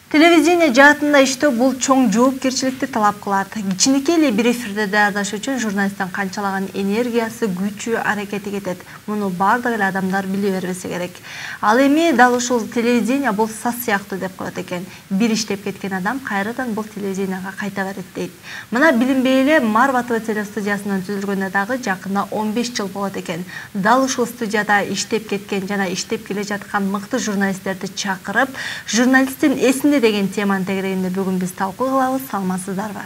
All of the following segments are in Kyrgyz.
Телевидение жаатында иштөө бул чоң жоопкерчиликти талап кылат. Кичинекей эле бир эфирде даярдаш үчүн журналисттин канчалаган энергиясы, күчү, аракети кетет. Муну бардык эле адамдар биле бербесе керек. Ал эми дал ушул телевидение бул саз сыяктуу деп коет экен. Бир иштеп кеткен адам кайрадан бул телевиденияга кайта берет дейт. Мына билинбей эле Марва ТВ телестудиясынан түзүлгөнүнө дагы жакында 15 жыл болот экен. Дал ушул студияда иштеп кеткен жана иштеп келе жаткан мыкты журналисттерди чакырып, журналисттин эсинде деген теманын тегерегинде бүгүн биз талкуу кылабыз. Саламатсыздарбы?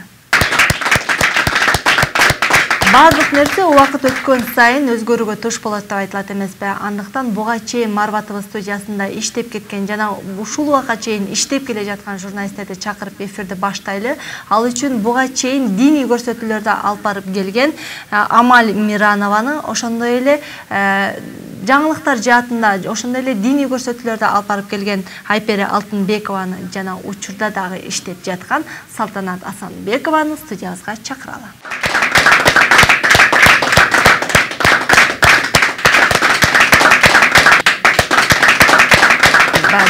Бардык нерсе убакыт өткөн сайын өзгөрүүгө туш болот деп айтылат эмеспи? Андыктан буга чейин Марва ТВ студиясында иштеп кеткен жана ушул убакка чейин иштеп келе жаткан журналисттерди чакырып эфирди баштайлы. Ал үчүн буга чейин диний көрсөтүүлөрдү алып барып келген Амаль Миранованы, ошондой эле жаңылыктар жаатында ошондой эле диний көрсөтүүлөрдү алып барып келген Айпери Алтынбекованы жана учурда дагы иштеп жаткан Салтанат Асанбекованы студиябызга чакыралы.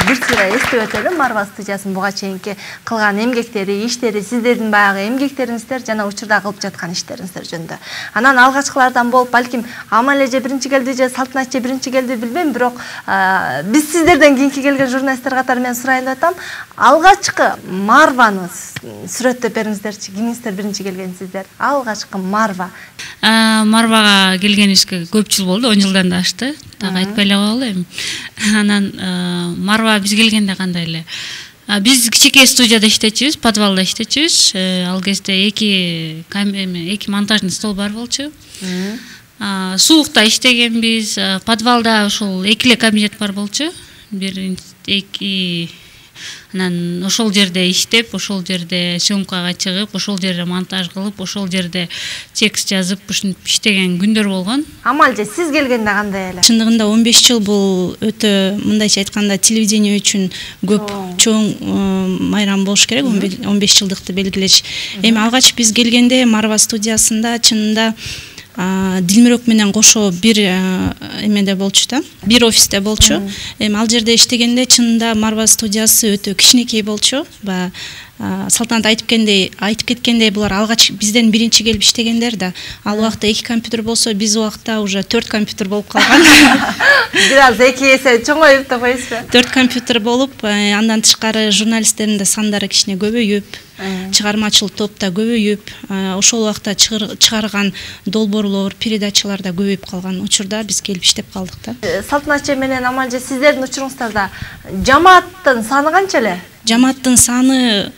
Бир сыйра эстеп өтөлү Марва студиясынын буга чейинки кылган эмгектери, иштери, сиздердин баягы эмгектериңиздер жана учурда кылып жаткан иштериңиздер жөнүндө. Анан алгачкылардан болуп, балким Амаль эже биринчи келди же Салтанат эже биринчи келди билбейм, бирок биз сиздерден кийинки келген журналисттер катары мен сурайын деп атам. Алгачкы Марваны сүрөттөп бериңиздерчи. Кимиңиздер биринчи келгенсиздер? Алгачкы Марва. Марвага келгенибизге көп жыл болду, 10 жылдан да ашты. Дагы айтпай эле коелу эми. Анан Марва биз келгенде кандай эле? Биз кичинекей студияда иштечүбүз, подвалда иштечүбүз. Ал кезде эки монтажный стол бар болчу. Суукта иштегенбиз, подвалда ошол эки эле кабинет бар болчу. Анан ошол жерде иштеп, ошол жерде съемкага чыгып, ошол жерде монтаж кылып, ошол жерде текст жазып, ушинтип иштеген күндөр болгон. Амаль же сиз келгенде кандай эле? Чындыгында 15 жыл бул өтө, мындайча айтканда, телевидение үчүн көп чоң майрам болуш керек, 15 жылдыкты белгилеш. Эми алгач биз келгенде Марва студиясында чынында Дилмирок менен кошо бир эмеде болчу да, бир офисте болчу. Эми ал жерде иштегенде чынында Марва студиясы өтө кичинекей болчу. Салтанат айтып кеткендей, булар алгач бизден биринчи келип иштегендер да. Ал убакта 2 компьютер болсо, биз убакта уже 4 компьютер болуп калган. Бир аз 2 эсе чоңоюп деп коесузбу? 4 компьютер болуп, андан тышкары журналисттердин да сандары кичине көбөйүп, чыгармачыл топта көбөйүп, ошол убакта чыгарган долбоорлор, передачалар да көбөйүп калган учурда биз келип иштеп калдык да. Салтанат менен Амаль же сиздердин учуруңуздарда жамааттын саны канча эле? Жамааттын саны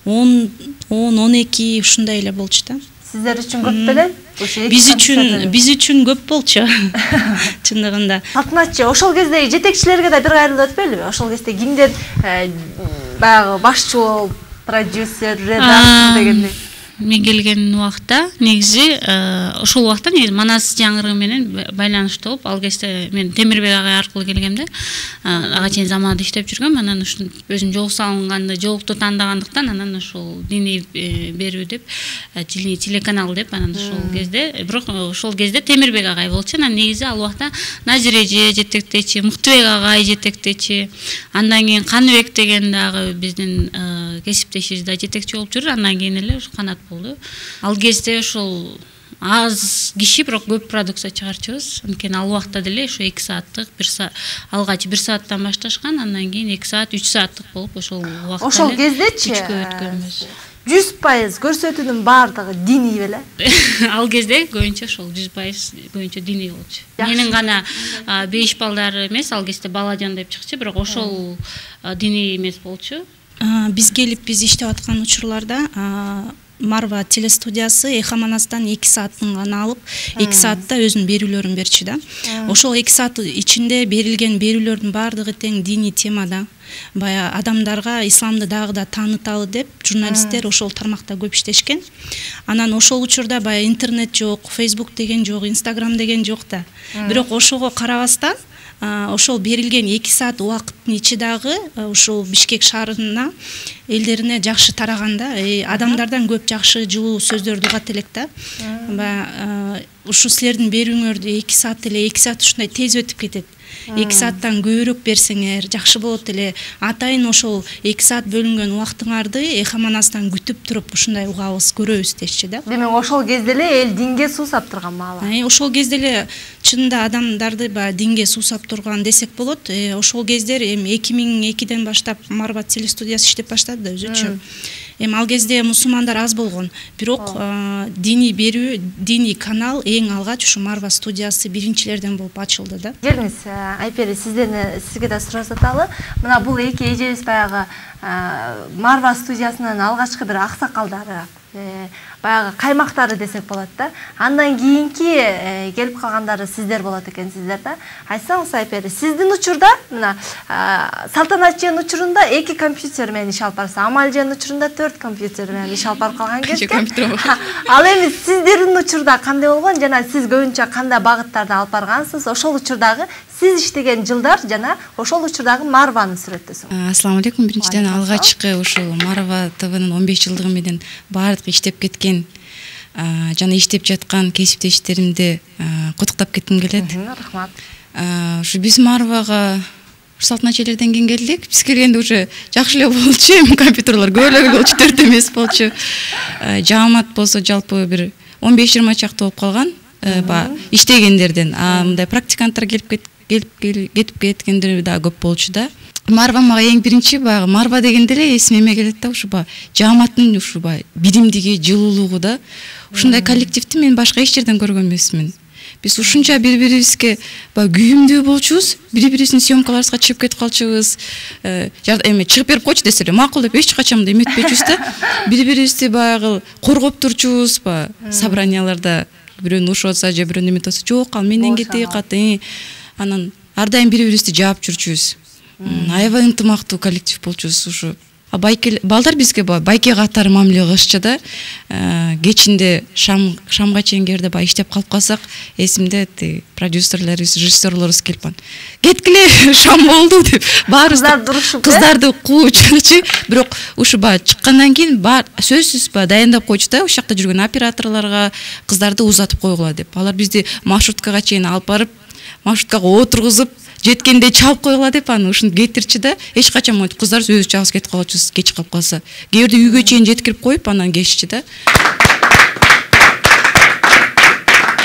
10-12 ушундай эле болчу да. Сиздер үчүн көп беле? Биз үчүн көп болчу. Чындыгында. Салтанат ошол кезде жетекчилерге да бир кайрылып өтпөйлүбү? Ошол кезде кимдер баягы башчы болуп, продюсер, редактор дегендей? Мен келген убакта негизи ошол убакта Манас жаңырыгы менен байланыштуу болуп, ал кезде мен Темирбек агай аркылуу келгем да. Ага чейин заманда иштеп жүргөм, анан ушун өзүм жол салынганда, жолукту тандагандыктан анан ошол диний берүү деп, диний телеканал деп, анан ошол кезде, бирок ошол кезде Темирбек агай болчу. Анан негизи ал убакта Назир эже жетектечи, Муктубек агай жетектечи, андан кийин Каныбек деген дагы биздин кесиптешибиз да жетекчи болуп жүрдү. Андан кийин эле Канат болду. Ал кезде ошол аз киши, бирок көп продукция чыгарчубуз. Анткени ал убакта деле ошо 2 сааттык, 1 саат, алгач 1 сааттан башташкан, андан кийин 2 саат, 3 сааттык болуп ошол убакта. Ошол кездечи 100% көрсөтүүнүн бардыгы диний беле? Ал кезде көбүнчө ошол 100% көбүнчө диний болчу. Менин гана 5 балдар эмес, ал кезде Балажан деп чыкчу, бирок ошол диний эмес болчу. Биз иштеп аткан учурларда Марва телестудиясы Эхаманастан 2 сааттын гана алып, 2 саатта өзүнүн берүүлөрүн берчү да. Ошол 2 саат ичинде берилген берүүлөрдүн бардыгы тең диний темада. Бая адамдарга исламды дагы да тааныталы деп журналисттер ошол тармакта көп иштешкен. Анан ошол учурда бая интернет жок, Facebook деген жок, Instagram деген жок да. Бирок ошого карабастан ошол берилген 2 саат убакыттын ичи дагы ошол Бишкек шаарына элдерине жакшы тараганда, адамдардан көп жакшы жылуу сөздөрдү угат элек да. Ушу силердин берүүңөрдү 2 саат эле 2 саат ушундай тез өтүп кетет. 2 сааттан көбүрөөк берсеңер жакшы болот эле. Атайын ошол 2 саат бөлүнгөн убактыңарды эхаманасынан күтүп туруп ушундай угабыз, көрөбүз дешчи да. Демек ошол кезде эле эл динге суусап турган маала. Ошол кезде эле чынында адамдарды динге суусап турган десек болот. Ошол кездер эми 2002ден баштап Марва телестудиясы иштеп баштады да өзүчө. Эми ал кезде мусулмандар аз болгон, бирок диний берүү, диний канал эң алгач ушу Марва студиясы биринчилерден болуп ачылды да. Келиңиз, Айпери, сизге да суроо саталы. Мына бул эки эжебиз баягы Марва студиясынын алгачкы бир аксакалдары, баягы каймактары десек болот да. Андан кийинки келип калгандары сиздер болот экенсиздер да. Айтсаңыз, Айпери, сиздин учурда мына Салтанат эженин учурунда 2 компьютер менен иш алып барса, Амал эженин учурунда 4 компьютер менен иш алып барып калган кезде. Ал эми сиздердин учурда кандай болгон жана сиз көбүнчө кандай багыттарды алып баргансыз? Ошол учурдагы сиз иштеген жылдар жана ошол учурдагы Марваны сүрөттөсүң. Ассаламу алейкум. Биринчиден алгачкы ушул Марва ТВнын 15 жылдыгы менен баардык иштеп кеткен жана иштеп жаткан кесиптештеримди куттуктап кетким келет. Рахмат. Ушу биз Марвага Салтанат эжелерден кийин келдик. Биз келгенде уже жакшы эле болчу, эми компьютерлор көп эле болчу, 4 эмес болчу. Жаамат болсо жалпы бир 15-20 чакты болуп калган. Иштегендерден, мындай практиканттар кетип кеткендер да көп болчу да. Марва мага эң биринчи баягы Марва дегенде эле эсиме келет да, ушу жааматтын ушу биримдиги, жылуулугу да. Ушундай коллективди мен башка эч жерден көргөн эмесмин. Биз ушунча бири-бирибизге күйүмдүү болчубуз, бири-бирибиздин съемкаларыбызга чыгып кетип калчубуз. Эми чыгып берип койчу десе эле макул деп эч качан мындай эметпечүбүз да. Бири-бирибизди баягы коргоп турчубуз, собранияларда бирөөнү урушуп атса же бирөөнү эметип атса, жок, ал менден кетти, каты. Анан ар дайым бири-бирибизди жаап жүрчүбүз. Аябай ынтымактуу коллектив болчубуз ушу. Балдар бизге байке катары мамиле кылышчу да. Кечинде шамга чейин жерде иштеп калып калсак, эсимде продюсерлерибиз, режиссерлорубуз келип кеткиле, шам болду деп баарыбыз кыздарды куучу. Бирок ушу чыккандан кийин сөзсүз дайындап койчу да, ушул жакта жүргөн операторлорго кыздарды узатып койгула деп. Алар бизди маршруткага чейин алып барып, маршруткага отургузуп, жеткенде чалып койгула деп аны ушинтип кетирчи да. Эч качан монтип кыздар өзү жалгыз кетип калчубуз, кеч калып калса. Кээ бирде үйгө чейин жеткирип коюп анан кетишчи да.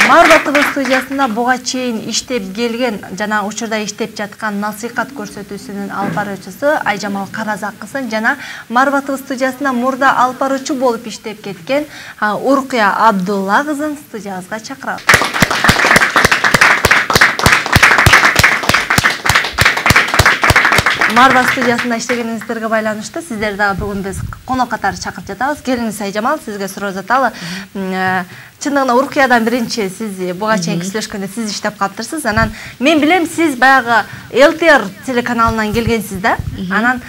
Марва ТВ студиясында буга чейин иштеп келген жана учурда иштеп жаткан насыйкат көрсөтүүсүнүн алып баруучусу Айжамал Каразак кызы жана Марва ТВ студиясында мурда алып баруучу болуп иштеп кеткен Уркуя Абдулла кызын студиябызга чакырабыз. Марва студиясында иштегениңиздерге байланыштуу сиздерди дагы бүгүн биз конок катары чакырып жатабыз. Келиңиз, Айжамал, сизге суроо жаталы. Чындыгында Уркуядан биринчи сиз буга чейин сүйлөшкөндө сиз иштеп калыптырсыз. Анан мен билем сиз баягы ЛТР телеканалынан келгенсиз да. Анан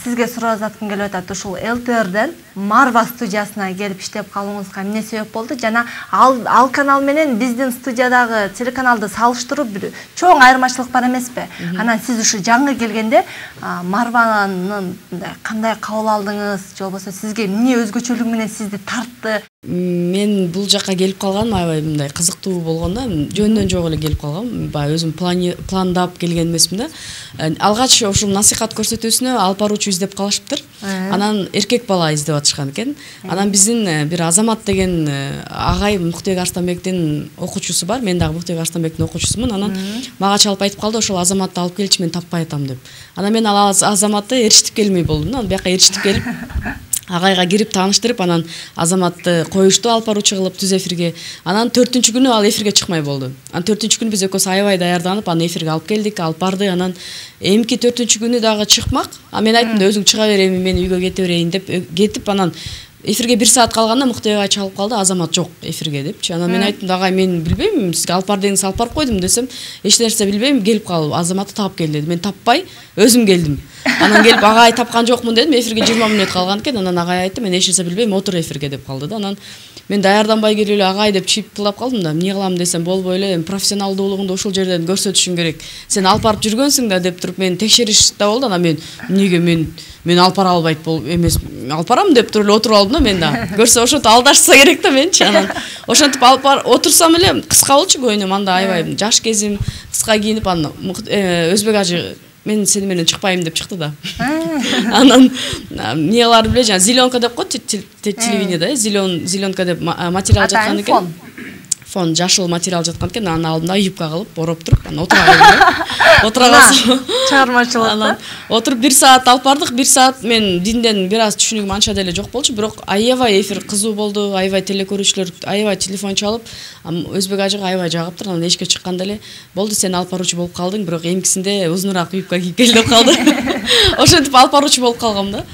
сизге суроо заткым келип атат. Ушул ЛТРден Марва студиясына келип иштеп калууңузга эмне себеп болду? Жана ал канал менен биздин студиядагы телеканалды салыштырып бир чоң айырмачылык бар эмеспи? Анан сиз ушу жаңы келгенде Марванын кандай кабыл алдыңыз, же болбосо сизге эмне өзгөчөлүгү менен сизди тартты? Мен бул жакка келип калганым аябай мындай кызыктуу болгондо, жөндөн жок эле келип калгам. Өзүм пландап келген эмесмин да. Алгач ушул насыйкат көрсөтүүсүнө алып баруучу издеп калышыптыр. Анан эркек бала издеп атышкан экен. Анан биздин бир Азамат деген агай Муктубек Арстанбектин окуучусу бар. Мен дагы Муктубек Арстанбектин окуучусумун. Анан мага чалып айтып калды, ошол Азаматты алып келчи, мен таппай атам деп. Анан мен ал Азаматты эришип келмей болдум. Анан бияка эришип келип агайга кирип тааныштырып, анан Азаматты коюшту алып баруучу кылып түз эфирге. Анан 4-күнү ал эфирге чыкмай болду. Анан 4-күнү биз экөөсү аябай даярданып, аны эфирге алып келдик, алып барды. Анан эмки 4-күнү дагы чыкмак. Мен айттым да, өзүң чыга бер, мен үйгө кете берейин деп кетип, анан эфирге 1 саат калганда Муктубек ага чалып калды, Азамат жок эфирге депчи. Анан мен айттым да, агай, мен билбейм, сизге алып бар дегениңизди алып барып койдум десем, эч нерсе билбейм, келип кал, Азаматты таап кел деди. Мен таппай өзүм келдим. Анан келип агай тапкан жокмун дедим, эфирге 20 мүнөт калган экен. Анан агай айтты, мен эч нерсе билбейм, отур эфирге деп калды да. Анан мен даярданбай келип эле агай деп чиптилап калдым да. Эмне кылам десем, болбой эле, профессионалдуулугунду ушул жерден көрсөтүшүң керек. Сен алып барып жүргөнсүң да деп туруп мен текшериш да болду. Анан мен эмнеге, мен мен алып бара албайт эмес, алып барам деп туруп эле отуруп алдым да мен да. Көрсө ошентип алдашса керек да менчи. Анан ошентип алып отурсам эле кыска болчу көйнөм, анда аябай жаш кезим, кыска кийинип, анан Өзбек ажы мен сени менен чыкпайм деп чыкты да. Анан эмне кыларын билбей, жана зеленка деп коет телевидениеде, зеленка деп материал жаткан экен. Фон жашыл материал жаткан экен, анан алдымда юбка кылып, ороп туруп, анан отура калдым. Чыгармачылык. Анан отуруп 1 саат алып бардык. 1 саат мен динден бир аз түшүнүгүм анча деле жок болчу, бирок аябай эфир кызуу болду, аябай телекөрүүчүлөр аябай телефон чалып, Өзбек ажыга аябай жагыптыр. Анан эшикке чыкканда эле болду, сен алып баруучу болуп калдың, бирок эмкисинде узунураак юбка кийип кел деп калды. Ошентип алып баруучу болуп калгам да.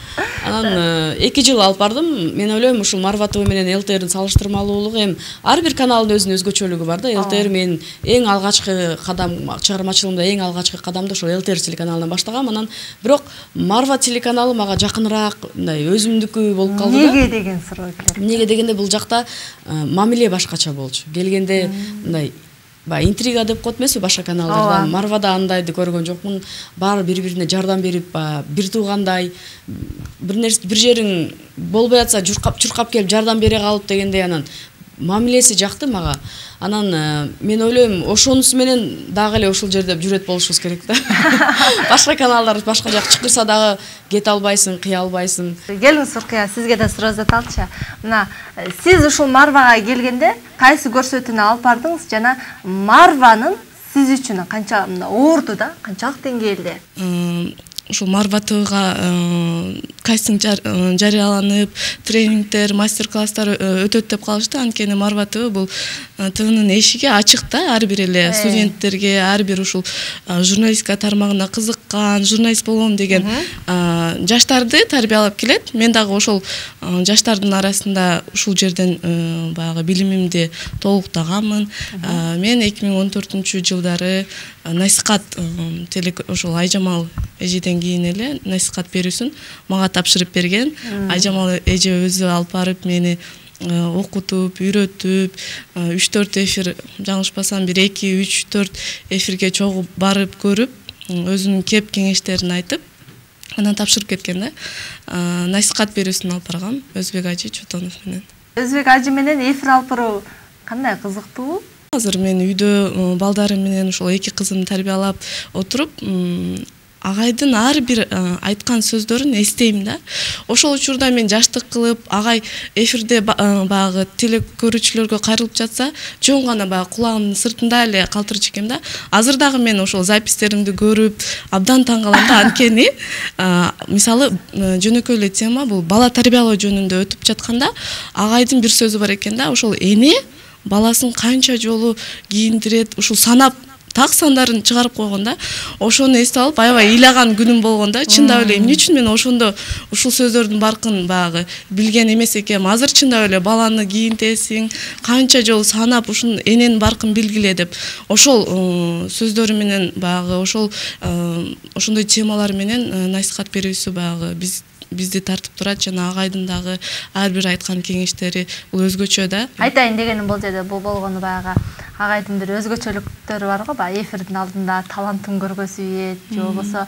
Анан 2 жыл алып бардым. Мен ойлойм, ушул Марва ТВ менен ЛТРдин салыштырмалуулугу эми ар бир каналдын өзгөчөлүгү бар да. ЛТР мен эң алгачкы кадам, чыгармачылыгымда эң алгачкы кадамды ошол ЛТР телеканалынан баштагам. Анан бирок Марва телеканалы мага жакыныраак, мындай өзүмдүкү болуп калды да. Эмнеге деген суроо келет. Эмнеге дегенде бул жакта мамиле башкача болчу. Келгенде мындай интрига деп коет эмеспи башка каналдарда. Марвада андайды көргөн жокмун. Баары бири-бирине жардам берип, бир туугандай, бир жериң болбой атса чуркап келип жардам бере калып дегендей, анан мамилеси жакты мага. Анан мен ойлойм, ошонусу менен дагы эле ушул жерде жүрөт болушубуз керек да. Башка каналдар башка жак чыкырса дагы кете албайсың, кыя албайсың. Келиңиз Уркия, сизге да суроо жаталчы. Мына сиз ушул Марвага келгенде кайсы көрсөтүүнү алып бардыңыз жана Марванын сиз үчүн канча оорду да, канчалык деңгээлде? Ушул Марва ТВга кастинг жарыяланып, тренингдер, мастер-класстар өтөт деп калышты. Анткени Марва ТВ бул ТВнын эшиги ачык да, ар бир эле студенттерге, ар бир ушул журналистика тармагына кызыккан, журналист болом деген жаштарды тарбиялап келет. Мен дагы ошол жаштардын арасында ушул жерден баягы билимимди толуктаганмын. Мен 2014-жылдары насихат ошол Айжамал эжеден кийин эле насихат берүүсүн мага тапшырып берген. Айжамал эже өзү алып барып мени окутуп, үйрөтүп, 3-4 эфир, жаңылышпасам бир 2-3-4 эфирге чогуу барып көрүп, өзүнүн кеп кеңештерин айтып, анан тапшырып кеткен да. Насихат берүүсүн алып баргам Өзбек ажы Чотонов менен. Өзбек ажы менен эфир алып баруу кандай кызыктуу? Азыр мен үйдө балдарым менен ушул 2 кызымды тарбиялап отуруп, агайдын ар бир айткан сөздөрүн эстейм да. Ошол учурда мен жаштык кылып, агай эфирде баягы телекөрүүчүлөргө кайрылып жатса, жөн гана баягы кулагымдын сыртында эле калтырчу экем да. Азыр дагы мен ошол запистеримди көрүп, абдан таң калам да. Анткени мисалы жөнөкөй эле тема бул бала тарбиялоо жөнүндө өтүп жатканда, агайдын бир сөзү бар экен да. Ошол эне баласын канча жолу кийиндирет, ушул санап так сандарын чыгарып койгон да. Ошону эсте алып аябай ыйлаган күнүм болгондо, чындап эле эмне үчүн мен ошондо ушул сөздөрдүн баркын баягы билген эмес экем. Азыр чындап эле баланы кийинтесиң, канча жолу санап ушунун эненин баркын билгиле деп ошол сөздөрү менен баягы ошондой темалар менен насихат берүүсү баягы бизди тартып турат. Жана агайдын дагы ар бир айткан кеңештери бул өзгөчө да. Айтайын дегеним бул жерде бул болгону баягы агайдын бир өзгөчөлүктөрү бар го, баягы эфирдин алдында талантын көргөзүп, же болбосо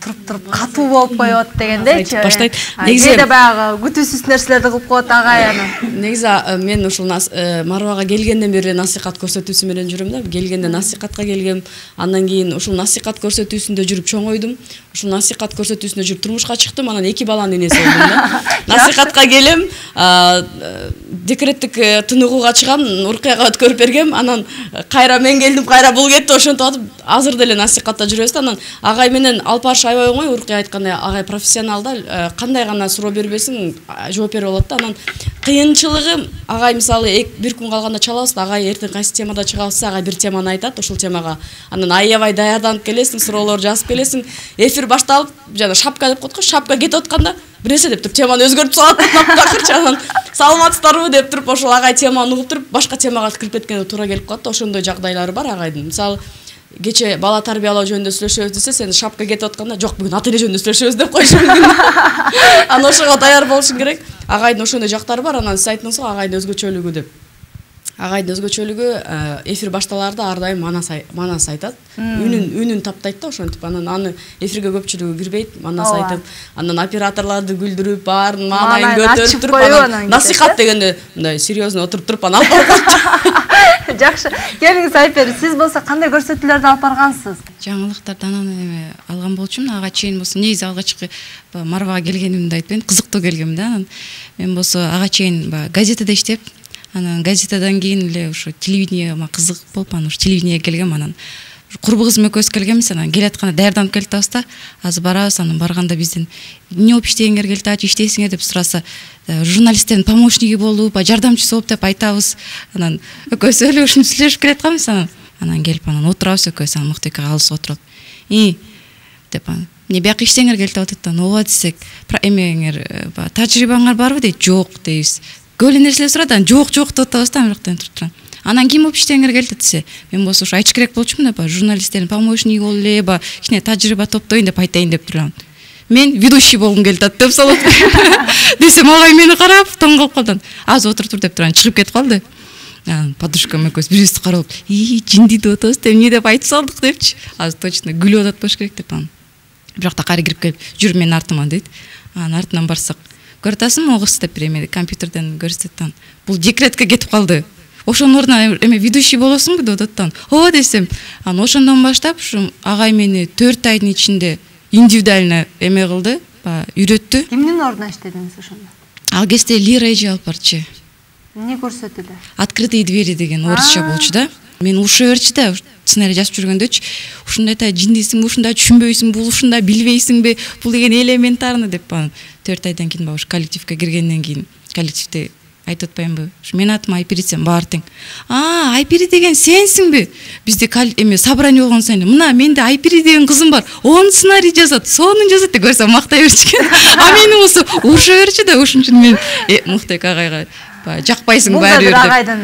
туруп катуу болуп коет дегендейчи. Баштайт. Негизи баягы күтүүсүз нерселерди кылып коет агай анан. Негизи мен ушул Марвага келгенден бери насихат көрсөтүүсү менен жүрөм да. Келгенде насихатка келгем, андан кийин ушул насихат көрсөтүүсүндө жүрүп чоңойдум. Ушул насихат көрсөтүүсүндө жүрүп турмушка чыктым, анан 2 баланын энеси болдум да. Насихатка келем, декреттик тыныгууга чыгам, Уркияга өткөрүп бергем, анан кайра мен келдим, кайра бул кетти, ошентип атып азыр деле насихатта жүрөбүз да. Анан агай менен алып барыш аябай оңой. Уркия айткандай, агай профессионал да, кандай гана суроо бербесиң жооп берип алат да. Анан кыйынчылыгы агай мисалы 1 күн калганда чалабыз, агай эртең кайсы темада чыгабыз, агай бир теманы айтат, ошол темага анан аябай даярданып келесиң, суроолор жазып келесиң. Эфир башталып, жана шапка деп коет го, шапка кетип атканда бир нерсе деп туруп теманы өзгөртүп салат, такырчы анан саламатсыздарбы деп туруп ошол агай теманы угуп туруп башка темага кирип кеткенге туура келип калат да. Ошондой жагдайлары бар агайдын. Мисалы кече бала тарбиялоо жөнүндө сүйлөшөбүз десе, сен шапка кетип атканда жок, бүгүн ата эне жөнүндө сүйлөшөбүз деп коюшу мүмкүн. Анан ошого даяр болушуң керек. Агайдын ошондой жактары бар. Анан сиз айттыңыз го агайдын өзгөчөлүгү деп. агайдын өзгөчөлүгү эфир башталаарда ар дайым манас айтат. Үнүн таптайт да ошентип. Анан аны эфирге көпчүлүгү кирбейт, манас айтып, анан операторларды күлдүрүп, баарын маанайын көтөрүп туруп, анан насихат дегенде мындай серьезно отуруп туруп анан алып барат. Жакшы. Келиңиз Айпери, сиз болсо кандай көрсөтүүлөрдү алып баргансыз? Жаңылыктардан эме алган болчумун. Ага чейин болсо негизи алгачкы Марвага келгенимди айтпайын, кызыктуу келгем да. Анан мен болсо ага чейин газетада иштеп, анан газетадан кийин эле ушу телевидениеге кызык болуп, анан ушу телевидениеге келгем. Анан курбу кызым экөөбүз келгенбиз, анан келатканда даярданып келип атабыз да. Азыр барабыз, анан барганда бизден эмне болуп иштегиңер келди, ачы иштейсиңер деп сураса, журналисттердин помощниги болуп, жардамчысы болуп деп айтабыз. Анан экөөбүз эле ушинтип сүйлөшүп келатканбыз, анан келип анан отурабыз экөөбүз, анан Муктек алыс отуруп. Деп эмне бияка иштеңер келип атат, ооба десек, эмеңер тажрыйбаңар барбы дейт. Жок дейбиз. Көп нерселер сурат, анан жок деп атабыз да, ана туруп турам. Анан ким болуп иштеңер келди десе, мен болсо ушу айтыш керек болчумун деп, журналисттердин помощниги болуп эле, кичине тажрыйба топтойн деп айтайын деп турам. Мен ведущий болгум келип атат деп салат. Десем агай мени карап, тоң калып калды. Аз отуруп тур деп турам, чыгып кетип калды. Подружкам экөөбүз бирибизди карап, жинди деп атабыз деп эмне деп айтып салдык депчи. Азыр точно күлүп атат болуш керек деп анан. Бирокта кайра кирип келип, жүр менин артыман дейт. Анан артынан барсак, көрүп атасыңбы огус деп бир эме компьютерден көрсөтөт. Бул декретке кетип калды. Ошонун ордуна эме ведущий болосуңбу деп атат. Ооба десем, анан ошондон баштап ушу агай мени 4 айдын ичинде индивидуально эме кылды, үйрөттү. Кимдин ордуна иштедиңиз ошондо? Ал кезде Лира эже алып барчы. Эмне көрсөтүлдү? Открытые двери деген орусча болчу да. Мен уша берчи да, сценарий жазып жүргөндөчү. Ушундай та жиндисиңби, ушундай түшүнбөйсүңбү, бул ушундай билбейсиңби, бул деген элементарный деп 4 айдан кийин ушу коллективге киргенден кийин коллективде айтып атпаймынбы? Мен атым Айпери, сен баары тең. Айпери деген сенсиңби? Бизде эме собрание болгон сайын, мына менде Айпери деген кызым бар. Онун сценарий жазат, сонун жазат деп көрсөм мактай берчү. Мени болсо уша берчи да, ошон үчүн мен Муктек агайга жакпайсың баары деп. Бул агайдын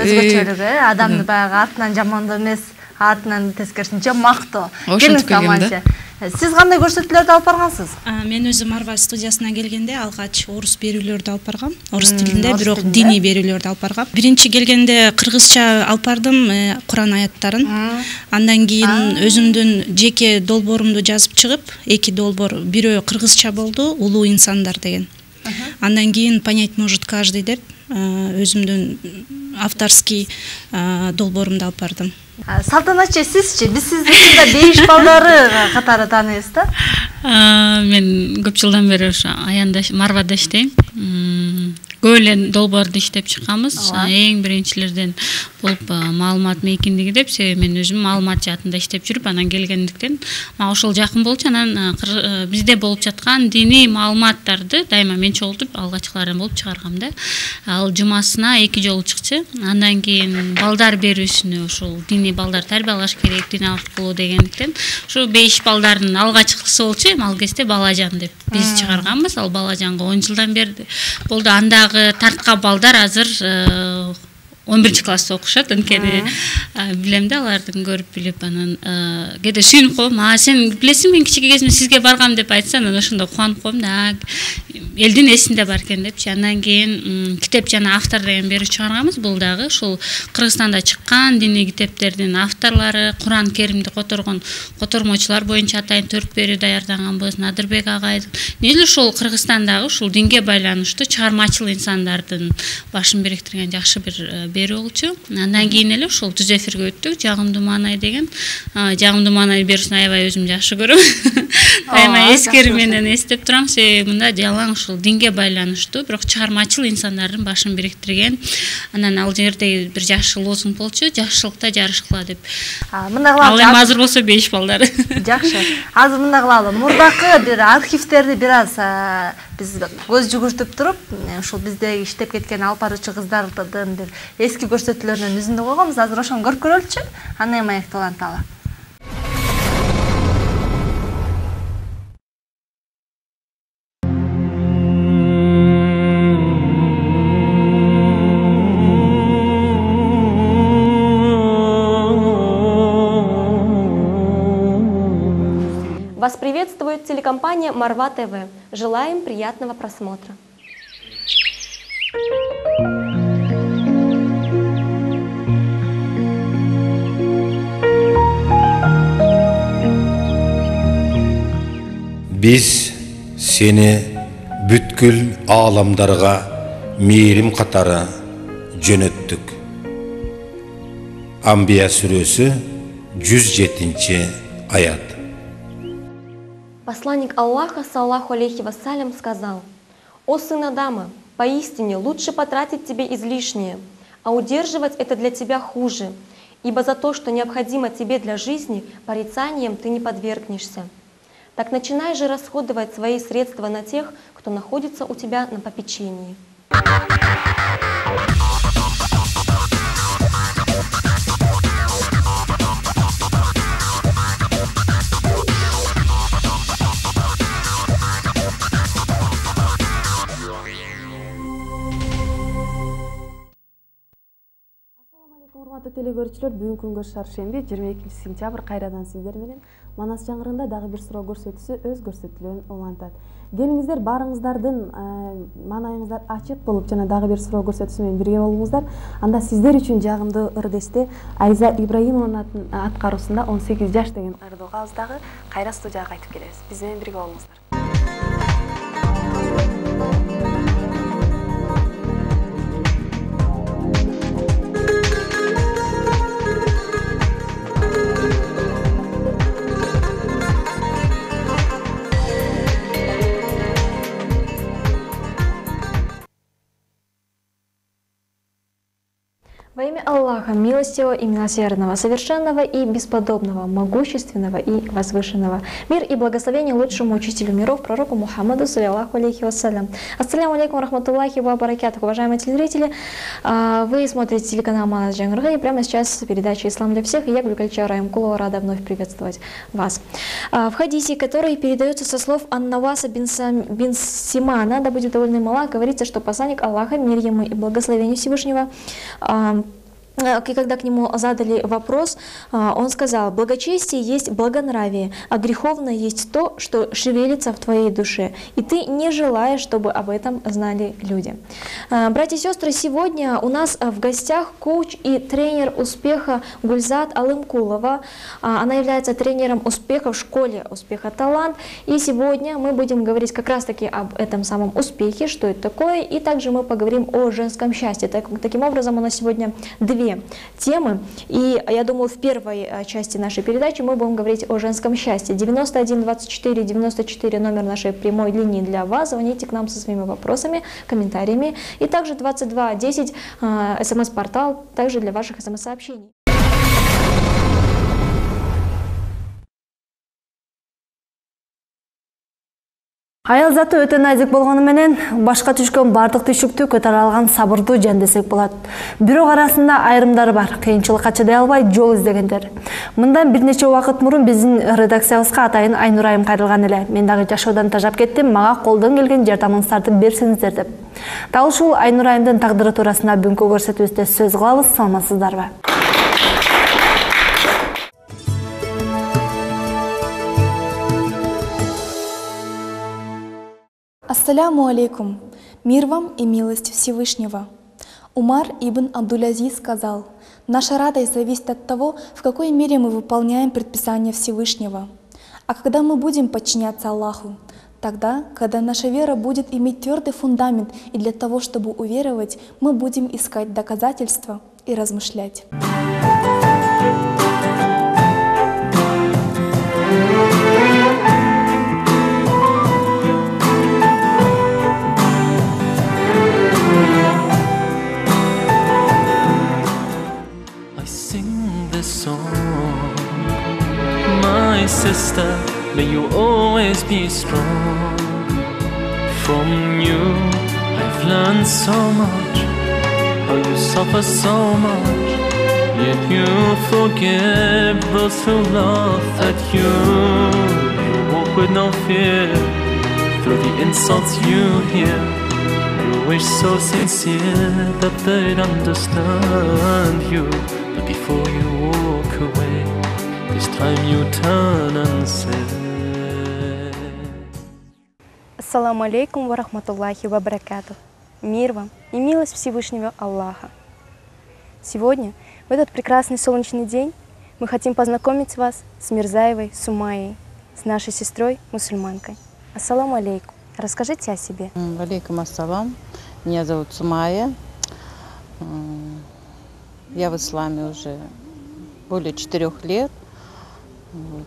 өзгөчөлүгү, адамды баягы артынан жамандоо эмес, артынан тескерисинче мактоо. Ошентип келгем да. Сиз кандай көрсөтүүлөрдү алып баргансыз? Мен өзүм Марва студиясына келгенде алгач орус берүүлөрдү алып баргам. Орус тилинде, бирок диний берүүлөрдү алып баргам. Биринчи келгенде кыргызча алып бардым, Куран аяттарын. Андан кийин өзүмдүн жеке долбоорумду жазып чыгып, 2 долбоор, бирөө кыргызча болду, улуу инсандар деген. Андан кийин понять может каждый деп өзүмдүн авторский долбоорумду алып бардым. Салтанатчы, сизчи? Биз сизди ушунда 5 балдары катары тааныйбыз да? Мен көп жылдан бери ошо аянда Марвада иштейм. Көп эле долбоорду иштеп чыкканбыз. Эң биринчилерден болуп маалымат мейкиндиги деп, себеби мен өзүм маалымат жаатында иштеп жүрүп, анан келгендиктен мага ошол жакын болчу. Анан бизде болуп жаткан диний маалыматтарды дайыма мен чогултуп алгачкылардан болуп чыгаргам да. Ал жумасына 2 жолу чыкчы. Андан кийин балдар берүүсүнө ушул диний балдар тарбиялаш керек, диналык болуу дегендиктен ушу 5 балдардын алгачкысы болчу. Ал кезде Балажан деп биз чыгарганбыз. Ал Балажанга 10 жылдан бери болду. Андагы тарткан балдар азыр 11 класста окушат, анткени билем да, алардын көрүп билип, анан кээде сүйүнүп коем. Сен билесиң, мен кичике кезимде сизге баргам деп айтса, анан ошондо кубанып коем да. Элдин эсинде бар экен депчи. Андан кийин китеп жана автор деген берүү чыгарганбыз. Бул дагы ушул Кыргызстанда чыккан диний китептердин авторлору, Куран Керимди которгон котормочулар боюнча атайын 4 берүү даярдаганбыз. Надырбек агай. Негизи ушул Кыргызстандагы ушул динге байланыштуу чыгармачыл инсандардын башын бириктирген жакшы бир берүү болчу. Андан кийин эле ушул түз эфирге өттүк. Жагымдуу маанай деген. Жагымдуу маанай берүүсүн аябай өзүм жакшы көрөм. Дайыма эскери менен эстеп турам, себеби мында жалаң ушул динге байланыштуу, бирок чыгармачыл инсандардын башын бириктирген. Анан ал жерде бир жакшы лозунг болчу, жакшылыкта жарышкыла деп. Мындай кылалы. Ал эми азыр болсо 5 балдар. Жакшы. Азыр мындай кылалы. Мурдакы бир архивтерди бир аз биз көз жүгүртүп туруп, ушул бизде иштеп кеткен алып баруучу кыздардын бир эски көрсөтүүлөрүнөн үзүндү койгонбуз. Азыр ошону көрүп көрөлүчү. Андан кийин аякталанталы. Вас приветствует телекомпания Марва ТВ. Желаем приятного просмотра. Biz seni бүткүл аламдарга мейрим катары жөнөттүк. Амбия сүрөсү 107 аят. Посланник Аллаха, саллаху алейхи вассалям, сказал: «О сын Адама, поистине лучше потратить тебе излишнее, а удерживать это для тебя хуже, ибо за то, что необходимо тебе для жизни, порицанием ты не подвергнешься. Так начинай же расходовать свои средства на тех, кто находится у тебя на попечении». Урматтуу телекөрүүчүлөр, бүгүнкү күнгө шаршемби 22 сентябрь кайрадан сиздер менен Манас жаңгырында дагы бир суроо көрсөтүүсү өз көрсөтүүлөрүн улантат. Келиңиздер, баарыңыздардын маанайыңыздар ачык болуп жана дагы бир суроо көрсөтүүсү менен бирге болуңуздар. Анда сиздер үчүн жагымдуу ырдесте Айза Ибраимованын аткаруусунда 18 жаш деген ырды угабыз, дагы кайра студияга кайтып келебиз. Биз менен бирге болуңуздар. Во имя Аллаха, милостивого и милосердного, совершенного и бесподобного, могущественного и возвышенного. Мир и благословение лучшему учителю миров, пророку Мухаммаду, саллиллаху алейхи вассалям. Ассаляму алейкум рахматуллахи ва баракатух. Уважаемые телезрители, вы смотрите телеканал Манас Жаңгырга, и прямо сейчас передача «Ислам для всех», и я, Гулькальча Раимкулова, рада вновь приветствовать вас. В хадисе, который передается со слов Ан-Наваса бин Симана, да будет довольно мало, говорится, что посланник Аллаха, мир ему и благословение Всевышнего, и когда к нему задали вопрос, он сказал: «Благочестие есть благонравие, а греховное есть то, что шевелится в твоей душе, и ты не желаешь, чтобы об этом знали люди». Братья и сестры, сегодня у нас в гостях коуч и тренер успеха Гульзат Алымкулова. Она является тренером успеха в школе успеха «Талант». И сегодня мы будем говорить как раз-таки об этом самом успехе, что это такое, и также мы поговорим о женском счастье. Таким образом, у нас сегодня две темы, и я думаю, в первой части нашей передачи мы будем говорить о женском счастье. 91 24 94 номер нашей прямой линии для вас. Звоните к нам со своими вопросами, комментариями, и также 22 10 смс-портал, также для ваших смс-сообщений. Аял заты өтө назик болгону менен башка түшкөн бардык түшүктү көтөрө алган сабырдуу жан десек болот. Бирок арасында айрымдары бар, кыйынчылыкка чыдай албай жол издегендер. Мындан бир нече убакыт мурун биздин редакциябызга атайын Айнур айым кайрылган эле. Мен дагы жашоодон тажап кеттим, мага колдон келген жардамыңыздарды берсеңиздер деп. Дал ушул Айнур айымдын тагдыры туурасында бүгүнкү көрсөтүүбүздө сөз кылабыз. Саламатсыздарбы? Ассаляму алейкум, мир вам и милость Всевышнего. Умар ибн Абдуль-Азиз сказал: наша радость зависит от того, в какой мере мы выполняем предписания Всевышнего. А когда мы будем подчиняться Аллаху? Тогда, когда наша вера будет иметь твердый фундамент, и для того, чтобы уверовать, мы будем искать доказательства и размышлять. My sister, may you always be strong. From you, I've learned so much, how you suffer so much, yet you forgive those who laugh at you. You walk with no fear through the insults you hear. You wish so sincere that they'd understand you, but before you walk away, this time you turn and say: Ассаламу алейкум ва рахматуллахи ва баракатух. Мир вам и милость Всевышнего Аллаха. Сегодня, в этот прекрасный солнечный день, мы хотим познакомить вас с Мирзаевой Сумайей, с нашей сестрой-мусульманкой. Ассаламу алейкум. Расскажите о себе. Алейкум ассалам. Меня зовут Сумая. Я в исламе уже более 4 лет. Вот.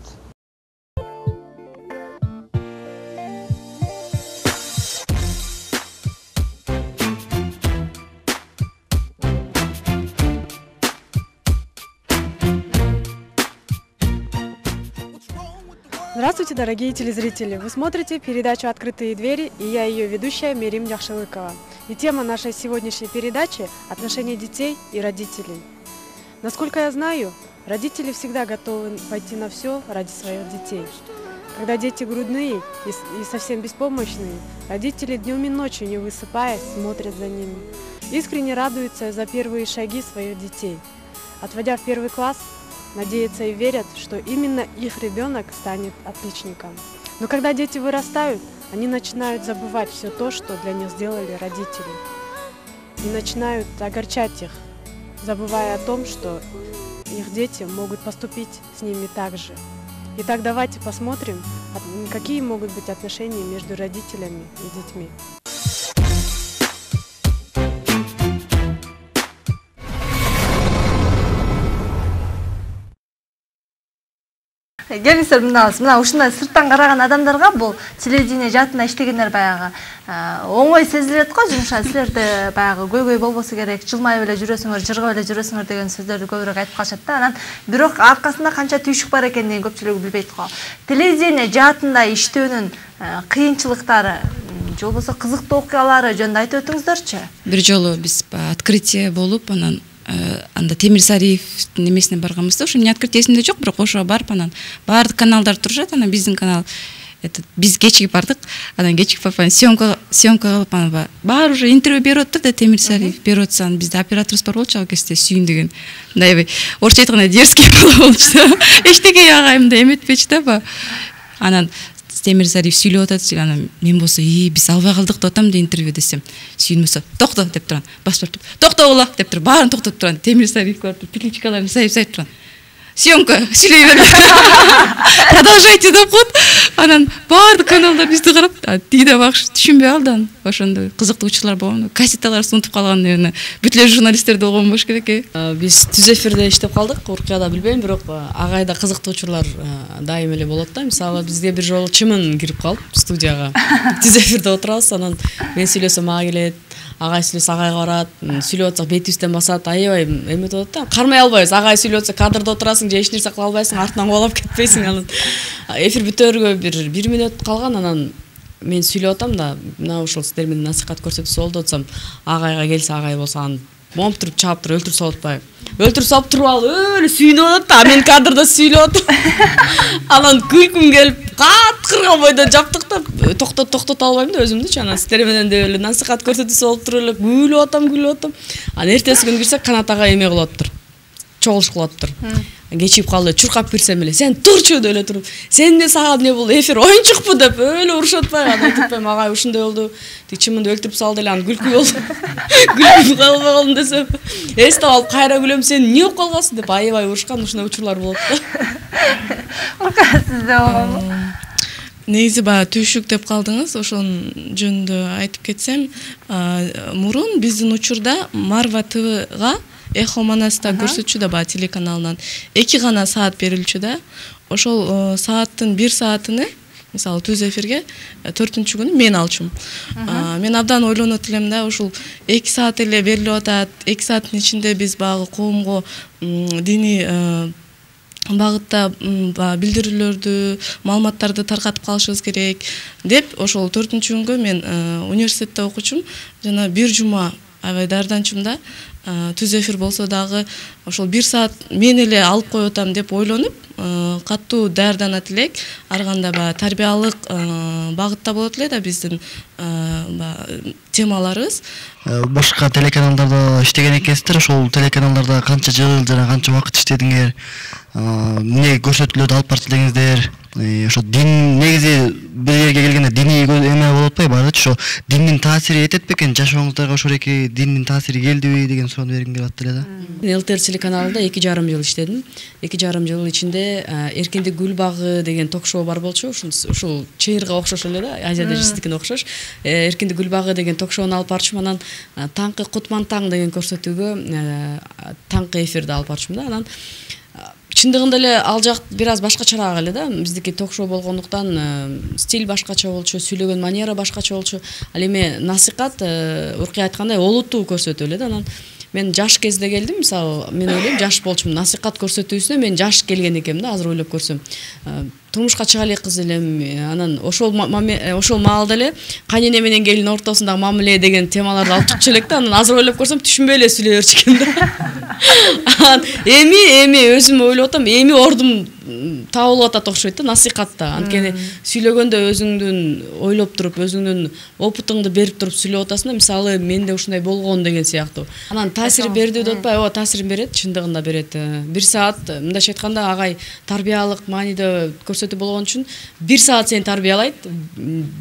Здравствуйте, дорогие телезрители! Вы смотрите передачу «Открытые двери», и я ее ведущая Мерим Яхшылыкова. И тема нашей сегодняшней передачи – отношения детей и родителей. Насколько я знаю, родители всегда готовы пойти на все ради своих детей. Когда дети грудные и совсем беспомощные, родители днем и ночью, не высыпаясь, смотрят за ними. Искренне радуются за первые шаги своих детей. Отводя в 1 класс, надеются и верят, что именно их ребенок станет отличником. Но когда дети вырастают, они начинают забывать все то, что для них сделали родители. И начинают огорчать их, забывая о том, что их дети могут поступить с ними так же. Итак, давайте посмотрим, какие могут быть отношения между родителями и детьми. Келиңиздер, мына ушундай сырттан караган адамдарга бул телевидение жаатында иштегендер баягы оңой сезилет го, жумшак, силерде баягы көйгөй болбосо керек, жылмайып эле жүрөсүңөр, жыргап эле жүрөсүңөр деген сөздөрдү көбүрөөк айтып калышат да. Анан бирок аркасында канча түйшүк бар экенин көпчүлүгү билбейт го. Телевидение жаатында иштөөнүн кыйынчылыктары же болбосо кызыктуу окуялары жөнүндө айтып өтүңүздөрчү. Бир жолу биз открытие болуп, анан анда Темирсариевдин немесине барганбыз да. Ошо эмне открытие эсимде жок, бирок ошого барып, анан баардык каналдар турушат, анан биздин канал биз кечигип бардык, анан кечигип барып съемка кылып, анан баары уже интервью берип атты да. Темирсариев берип атса, анан бизде операторубуз бар болчу, ал кезде Сүйүн деген, мындай орусча айтканда дерзкий болчу да. Эчтеке ага мындай эметпечү да. Анан Темирсариев сүйлөп атат, анан мен болсо биз албай калдык деп атам да интервью десем, Сүйүн болсо токто деп турган, басып туруп токто ула деп туруп баарын токтотуп турган. Темирсариев барып петличкаларын сайып турган. Съемка, сүйлөй бер. Продолжайте деп коет. Анан баардык каналдар бизди карап, тиги багыш түшүнбөй калды. Ошондой кызыктуучулар болгон. Кассеталарды унутуп калган, наверное. Бүт эле журналисттерди болгон болуш керек. Биз түз эфирде иштеп калдык, Уркияда билбейм, бирок агайда кызыктуучулар дайым эле болот да. Мисалы бизге бир жолу Чымын кирип калып студияга. Түз эфирде отурабыз, анан мен сүйлөсөм ага келет, агай сүйлөсө агайга барат, сүйлөп атсак бетибизден басат, аябай эметип атат да. Кармай албайбыз. Агай сүйлөп атса кадрда отурасың, же эч нерсе кыла албайсың, артынан кубалап кетпейсиң. Анан эфир бүтөргө бир минут калган, анан мен сүйлөп атам да, мына ушул сиздер менен насихат көрсөтүүсү болду атсам, агайга келсе, агай болсо аны момуп туруп чаап туруп өлтүрүп салып атпайбы. Өлтүрүп салып туруп алып өлө сүйүнүп атат да, мен кадрда сүйлөп атам. Анан күлкүм келип, каткырган бойдо жаптык да, токтото албайм да өзүмдүчү. Анан сиздер менен деп эле насихат көрсөтүүсү болуп туруп эле күлүп атам. Анан эртеси күнү кирсек, Канат ага эме кылыптыр. Чогулуш кылыптыр. Кечип калды, чуркап кирсем эле, сен турчу деп эле туруп, сен эмне сага эмне болду, эфир оюнчукпу деп өлө урушуп атпайбы. Анан айтып атпайм, агай ушундай болду, тиги Чымынды өлтүрүп салды эле, анан күлкү болду. Күлүп калбай калдым десем, эстеп алып кайра күлөм, сен эмне болуп калгансың деп аябай урушкан, ушундай учурлар болот да. Сизде болгонбу? Негизи баягы түйшүк деп калдыңыз, ошонун жөнүндө айтып кетсем, мурун биздин учурда Марва ТВга Эхо Манаста көрсөтчү да, баягы телеканалынан 2 гана саат берилчү да. Ошол сааттын 1 саатыны, мисалы түз эфирге 4-күнү мен алчумун. Мен абдан ойлонот элем да, ушул 2 саат эле берилип атат. 2 сааттын ичинде биз баягы коомго диний багытта билдирүүлөрдү, маалыматтарды таркатып калышыбыз керек деп, ошол 4-күнгө мен университетте окучумун. Жана бир жума аябай даярданчумун да. Түз эфир болсо дагы ошол 1 саат мен эле алып коюп атам деп ойлонуп, катуу даярданат элек. Ар кандай тарбиялык багытта болот эле да биздин темаларыбыз. Башка телеканалдарда иштеген экенсиздер, ошол телеканалдарда канча жыл жана канча убакыт иштедиңер? Эмне көрсөтүүлөрдү алып барып элеңиздер? ошо дин негизи бир жерге келгенде диний эме болуп атпайбы, баардычы ошо диндин таасири этет бекен жашооңуздарга ошол эки диндин таасири келдиби деген суроону бергим келип атты эле да. ЛТР телеканалында 2,5 жыл иштедим. 2,5 жыл ичинде Эркиндик гүл багы деген ток-шоу бар болчу. Ушул чыйырга окшош эле да, Азияда жистикине окшош. Эркиндик гүл багы деген ток-шоуну алып барчумун. Анан таңкы Кутман таң деген көрсөтүүгө таңкы эфирде алып барчумун да. Анан чындыгында эле ал жак бир аз башкачараак эле да. Биздики ток-шоу болгондуктан стиль башкача болчу, сүйлөгөн манера башкача болчу. Ал эми насихат, уркуй айткандай олуттуу көрсөтүү эле да. Анан мен жаш кезде келдим, мисалы, мен ойлойм жаш болчумун. Насихат көрсөтүүсүнө мен жаш келген экенмин да, азыр ойлоп көрсөм. Турмушка чыга элек кыз элем. Анан ошол маалда эле кайнене менен келин ортосундагы мамиле деген темаларды алып чыкчу элек да. Анан азыр ойлоп көрсөм түшүнбөй эле сүйлөй берчү экен да. Эми өзүм ойлоп атам, эми ордум табылып атат окшойт да насихатта. Анткени сүйлөгөндө өзүңдүн ойлоп туруп, өзүңдүн опытыңды берип туруп сүйлөп атасың да. Мисалы, менде ушундай болгон деген сыяктуу. Анан таасир берди деп атпайбы? Ооба, таасирин берет, чындыгында берет. 1 саат, мындайча айтканда, агай тарбиялык мааниде көрсөтүү болгон үчүн 1 саат сени тарбиялайт.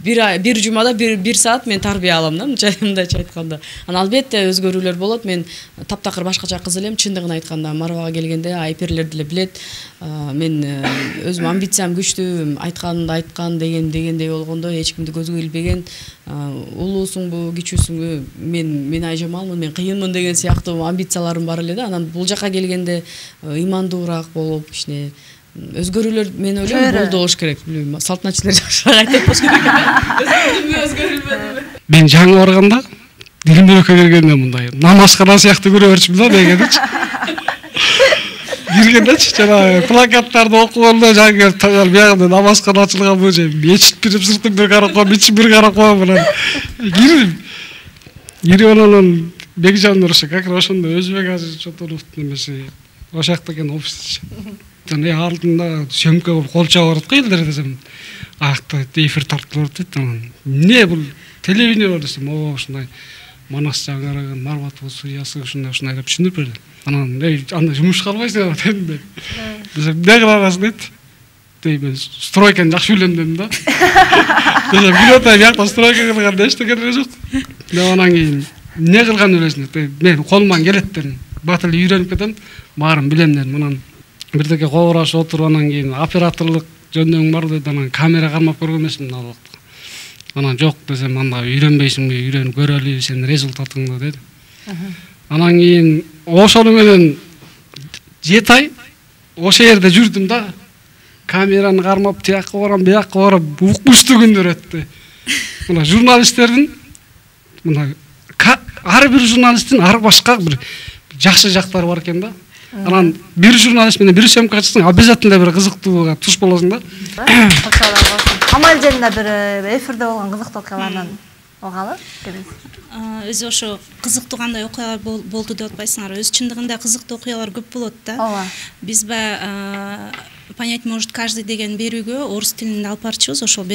Бир жумада 1 саат мен тарбия алам да, мындайча айтканда. Анан албетте өзгөрүүлөр болот. Мен таптакыр башкача кыз элем, чындыгын айтканда. Марвага келгенде айперлерди эле билет. Мен өзүм амбициям күчтүү, айтканымды айткан дегендей болгондо эч кимди көзгө илбеген, улуусуңбу, кичүүсүңбү, мен айжамалмын, мен кыйынмын деген сыяктуу амбицияларым бар эле да. Анан бул жака келгенде ыймандуураак болуп, кичине өзгөрүүлөр мен ойлойм болду болуш керек. Билбейм, салтаначылар жакшыраак айтып болуш керек. Өзгөрүлбөдү. Мен жаңы барганда дилим өрөккө кергенде мындай намазкана сыяктуу көрө берчүмүн да дегеничи. Киргендечи жанагы плакаттарды окугондо жаңы биягында намазкана ачылган бул же мечит бир сыртын бир карап коюп, ичин бир карап коюп анан кирип анан Бекжан Нуршы как раз ошондо Өзбек Азиз Чотуровдун эмеси ошол жакта экен офис. Жана алдында сөмкө болуп кол чаба барат го элдер десем, акта эфир тартылып дейт. Анан эмне бул телевидение бар десем, ооба ушундай Манас жаңырыгын, Марбатов судьясы ушундай деп түшүндүрүп берди. Анан анда жумушка албайсың дедим деп. Десем, эмне кыласың дейт. Мен стройканы жакшы билем дедим да. Десем, бирөөтө биякта стройка кылганда эчтеке жок. Анан кийин эмне кылган билесиң деп, мен колуман келет дедим. Батыл үйрөнүп кетем, баарын билем дедим. Анан бирдеке кобурашып отуруп, анан кийин операторлук жөндөң бар деди. Анан камера кармап көргөн эмесмин ал убакта. Анан жок десем, анда үйрөнбөйсүңбү, үйрөнүп көрөлү сенин результатыңды деди. Анан кийин ошону менен 7 ай ошол жерде жүрдүм да. Камераны кармап, тияққа барам, бияққа барам, укмуштуу күндөр өттү. Мына журналисттердин, мына ар бир журналисттин ар башка бир жакшы жактары бар экен да. Анан бир журналист менен бир сөмкө чыксаң, обязательно бир кызыктуу туш болосуң да. Камал жеринде бир эфирде болгон кызыктуу окуялардан огалы өзү ошо кызыктуу кандай окуялар болду деп атпайсыңар? Өз чындыгында кызыктуу окуялар көп болот да. Ооба. Биз понять может каждый деген берүүгө орус тилинде алып барчыбыз. Ошол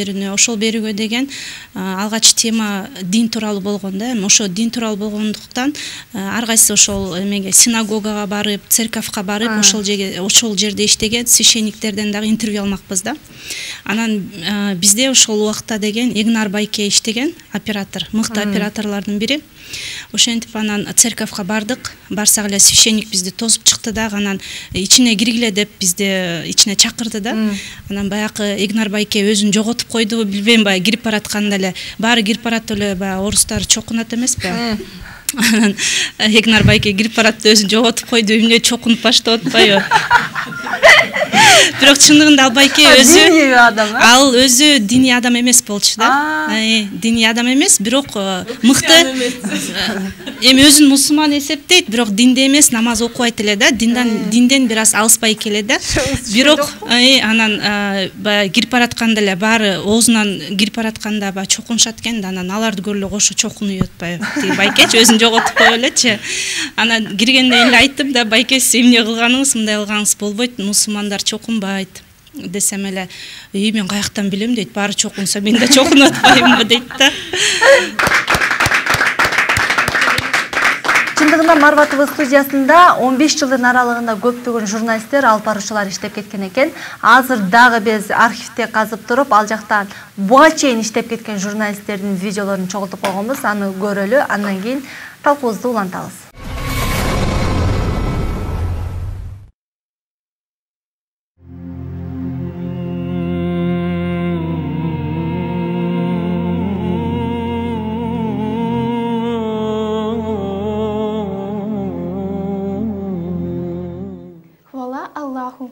берүүгө деген алгач тема дин тууралуу болгон да. Ошо дин тууралуу болгондуктан ар кайсы ошол эмеге синагогага барып, церковка барып, ошол жерде иштеген священниктерден дагы интервью алмакпыз да. Анан бизде ошол убакта деген Игнар Байке иштеген оператор, мыкты операторлордун бири. Ошентип анан церковка бардык. Барсак эле священник бизди тосуп чыкты да, анан ичине киргиле деп бизди ичине чакырды да. Анан баягы Игнар Байке өзүн жоготуп койду, билбейм, баягы кирип баратканда эле баары кирип барат эле, баягы орустар чокунат эмеспи? Анан Игнар Байке кирип баратты, өзүн жоготуп койду, эмне чокунуп баштап атпайбы? Бирок чындыгында ал Байке өзү диний адам эмес болчу да. Диний адам эмес, бирок мыкты. Эми өзүн мусулман эсептейт, бирок динде эмес, намаз окубайт эле да. Динден бир аз алыспай келет да. Бирок анан баягы кирип баратканда эле баары оозунан кирип баратканда баягы чокунушат экен да, анан аларды көрүп эле кошо чокунуп атпайбы? Тиги Байкечи өзүн жоготуп коюп элечи. Анан киргенде эле айттым да, Байке сиз эмне кылганыңыз, мындай кылганыңыз болбойт, мусулмандар чокунбайт десем эле, мен каяктан билем дейт, баары чокунса мен да чокунуп атпаймынбы дейт да. мурда Марва ТВ студиясында 15 жылдын аралыгында көптөгөн журналисттер, алып баруучулар иштеп кеткен экен. Азыр дагы биз архивде казып туруп, ал жактан буга чейин иштеп кеткен журналисттердин видеолорун чогултуп койгонбуз. Аны көрөлү, андан кийин талкуубузду улантабыз.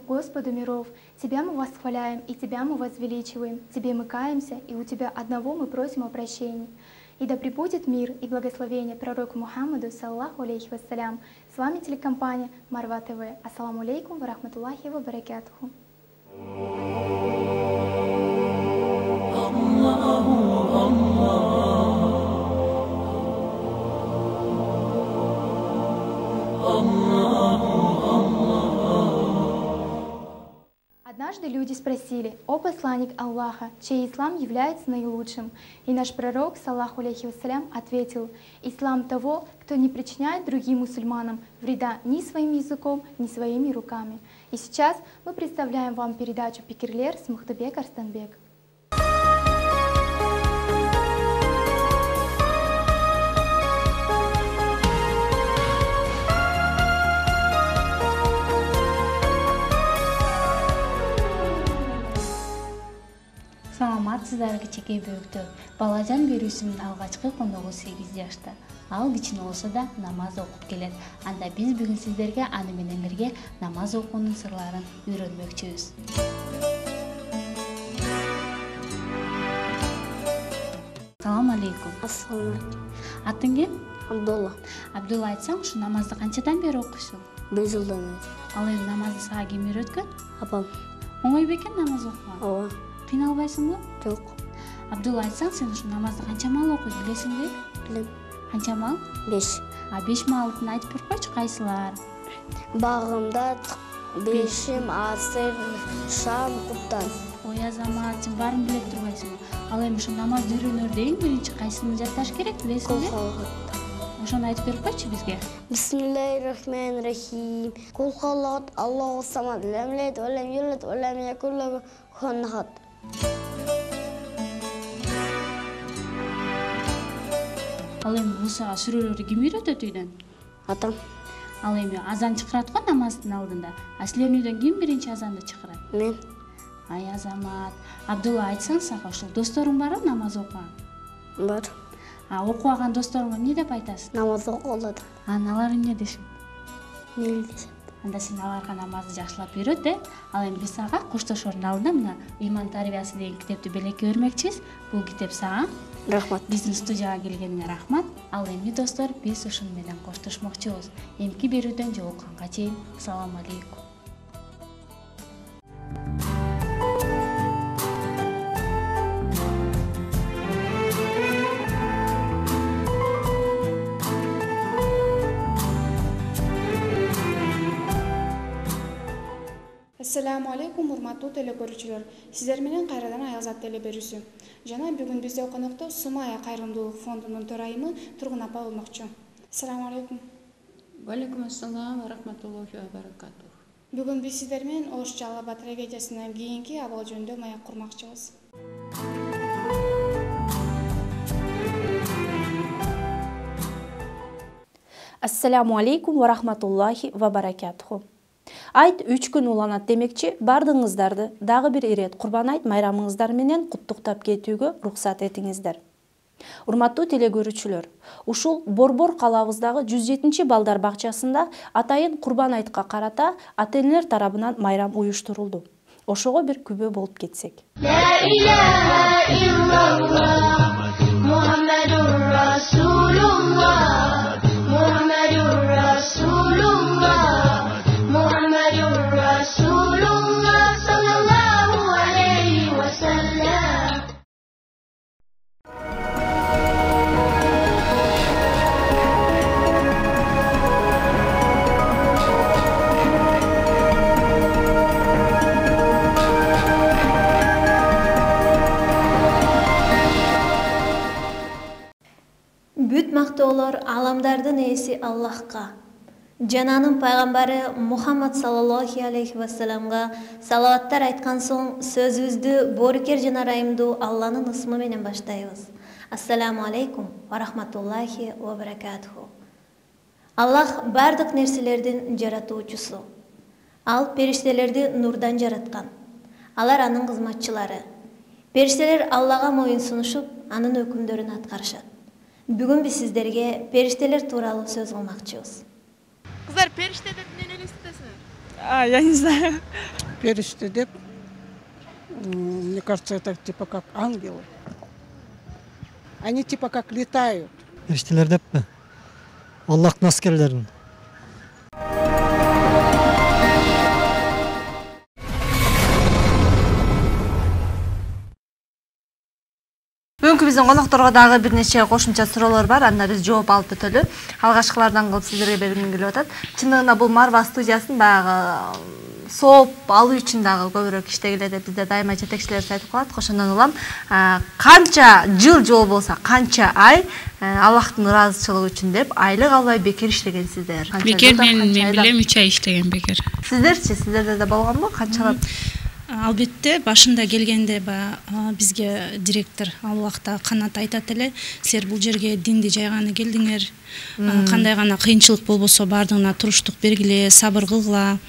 Господу миров, Тебя мы восхваляем и Тебя мы возвеличиваем, Тебе мы каемся, и у Тебя одного мы просим о прощении. И да пребудет мир и благословение пророку Мухаммаду, саллаху алейхи вассалям. С вами телекомпания Марва ТВ. Ассаламу алейкум ва рахматуллахи ва баракатуху. Однажды люди спросили: «О посланник Аллаха, чей ислам является наилучшим?» И наш пророк, саллаху алейхи вассалям, ответил: «Ислам того, кто не причиняет другим мусульманам вреда ни своим языком, ни своими руками». И сейчас мы представляем вам передачу «Пикирлер» с Мухтубек Арстанбек. Саламатсыздар, кичике бөктө. Балажан берүүсүнүн алгачкы коногу 8 жашта. Ал кичине болсо да намаз окуп келет. Анда биз бүгүн сиздерге аны менен бирге намаз окуунун сырларын үйрөнмөкчүбүз. Салам алейкум. Ассалам. Атың ким? Абдулла. Абдулла, айтсаң, ушу намазды канчадан бери окуйсуң? 1 жылдан. Ал эми намазды сага ким үйрөткөн? Апам. Оңой бекен намаз окуган? Ооба. Кыйналбайсыңбы? Жок. Абдулла, айтсаң, сен ушу намазды канча маал окуйсуң, билесиңби? Билем. Канча маал? 5. 5 маалын айтып бер койчу, кайсылар? Багымда, бешим, асыр, шам, куптан. Ой, азамат, сен баарын биле турбайсың. Ал эми ушу намазды үйрөнөрдө эң биринчи кайсысын жатташ керек, билесиңби? Ошону айтып берип койчу бизге. Бисмиллахир-рахманир-рахим. Кул халат Аллаху самад, лам ялид ва лам юлад ва лам якул лаху куфуан ахад. Ал эми бул сага сүрөлөрдү ким үйрөтөт үйдөн? Атам. Ал эми азан чыкырат го намаздын алдында. А силердин үйдөн ким биринчи азанды чыкырат? Мен. Ай, азамат. Абдулла, айтсаң, сага ушул досторуң барбы намаз окуган? Бар. Окубаган досторуңа эмне деп айтасың? Намаз окулат. Алар эмне дешим? Мейли дешим. Анда сен аларга намазды жакшылап үйрөт, Ал эми биз сага коштошоордун алдында мына ыйман тарбиясы деген китепти белекке бермекчибиз. Бул китеп сага. Рахмат. Биздин студияга келгениңе рахмат. Ал эми достор, биз ушун менен коштошмокчубуз. Эмки берүүдөн жолукканга чейин салам алейкум. Ассаламу алейкум, урматтуу телекөрүүчүлөр. Сиздер менен кайрадан Аязат теле берүүсү. Жана бүгүн бизде конокто Сумая кайрымдуулук фондунун төрайымы Тургун апа болмокчу. Ассаламу алейкум. Валейкум ассалам ва рахматуллахи ва баракатух. Бүгүн биз сиздер менен Ош Жалаба трагедиясынан кийинки абал жөнүндө маяк курмакчыбыз. Ассаламу алейкум ва рахматуллахи ва баракатуху. Айт 3 күн уланат демекчи, бардыңыздарды дагы бир ирет Курбан айт майрамыңыздар менен куттуктап кетүүгө уруксат этиңиздер. Урматтуу телекөрүүчүлөр, ушул Борбор калабыздагы 107 балдар бакчасында атайын Курбан айтка карата ата-энелер тарабынан майрам уюштурулду. Ошого бир күбө болуп кетсек. La ilaha illallah Muhammadur Rasulullah Muhammadur Rasulullah Muhammadur Rasulullah sallallahu aleyhi ve sellem. Бүт мактоолор угуңар аламдардын ээси Аллахка жана анын пайгамбары Мухаммад саллаллаху алейхи вассаламга салаваттар айткан соң сөзүбүздү боорукер жана ырайымдуу Алланын ысмы менен баштайбыз. Ассаламу алейкум ва рахматуллахи ва баракатуху. Аллах бардык нерселердин жаратуучусу. Ал периштелерди нурдан жараткан. Алар анын кызматчылары. Периштелер Аллага моюн сунушуп, анын өкүмдөрүн аткарышат. Бүгүн биз сиздерге периштелер тууралуу сөз кылмакчыбыз. Кыздар, периште деп эмне элестетесиңер? Я не знаю. Периште деп, мне кажется, это типа как ангелы. Они типа как летают. Периштелер деп пе? Аллахтын аскерлерин. Бүгүнкү биздин конокторго дагы бир нече кошумча суроолор бар, анда биз жооп алып өтөлү. Алгачкылардан кылып сиздерге бергим келип атат. Чындыгында бул Марва студиясын баягы сооп алуу үчүн дагы көбүрөөк иштегиле деп бизде дайыма жетекчилерибиз айтып калат. Ошондон улам канча жыл же болбосо канча ай Аллахтын ыраазычылыгы үчүн деп айлык албай бекер иштегенсиздер. Бекер мен билем 3 ай иштеген бекер. Сиздерчи, сиздерде да болгонбу? Канчалап? Албетте башында келгенде бизге директор ал убакта Канат айтат эле, силер бул жерге динди жайганы келдиңер, кандай гана кыйынчылык болбосо бардыгына туруштук бергиле, сабыр кылгыла,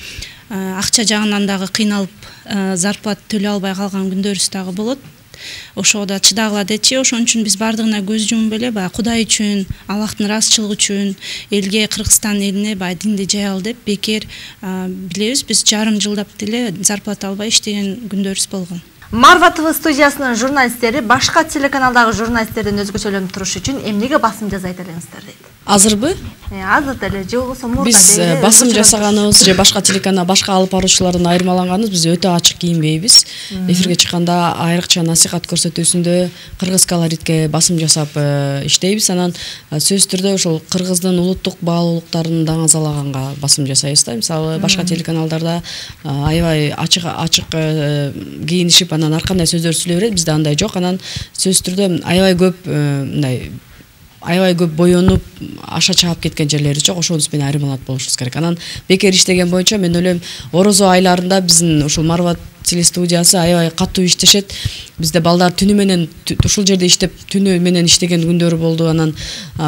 акча жагынан дагы кыйналып зарплата төлөй албай калган күндөрүбүз дагы болот. Ошого да чыдагыла дечи, ошон үчүн биз бардыгына көз жумуп эле баягы Кудай үчүн, Аллахтын ыраазычылыгы үчүн элге, Кыргызстан элине баягы динди жайалы деп бекер билебиз, биз жарым жылдап деле зарплата албай иштеген күндөрүбүз болгон. Марва ТВ студиясынын журналисттери башка телеканалдагы журналисттерден өзгөчөлөнүп туруш үчүн эмнеге басым жасайт элеңиздер дейт. Азырбы? Азыр деле же болбосо мурда биз басым жасаганыбыз же башка телеканал, башка алып баруучулардан айырмаланганыбыз, биз өтө ачык кийинбейбиз. Эфирге чыкканда айрыкча насихат көрсөтүүсүндө кыргыз колоритке басым жасап иштейбиз. Анан сөзсүз түрдө ошол кыргыздын улуттук баалуулуктарын даңазалаганга басым жасайбыз да. Мисалы башка телеканалдарда аябай ачык кийинишип анан ар кандай сөздөр сүйлөй берет, бизде андай жок. Анан сөзсүз түрдө аябай көп боенуп аша чаап кеткен жерлерибиз жок. Ошонус менен айырмаланып болушубуз керек. Анан бекер иштеген боюнча мен ойлойм, орозо айларында биздин ушул Марва телестудиясы аябай катуу иштешет. Бизде балдар түнү менен ушул жерде иштеп, түнү менен иштеген күндөрү болду. Анан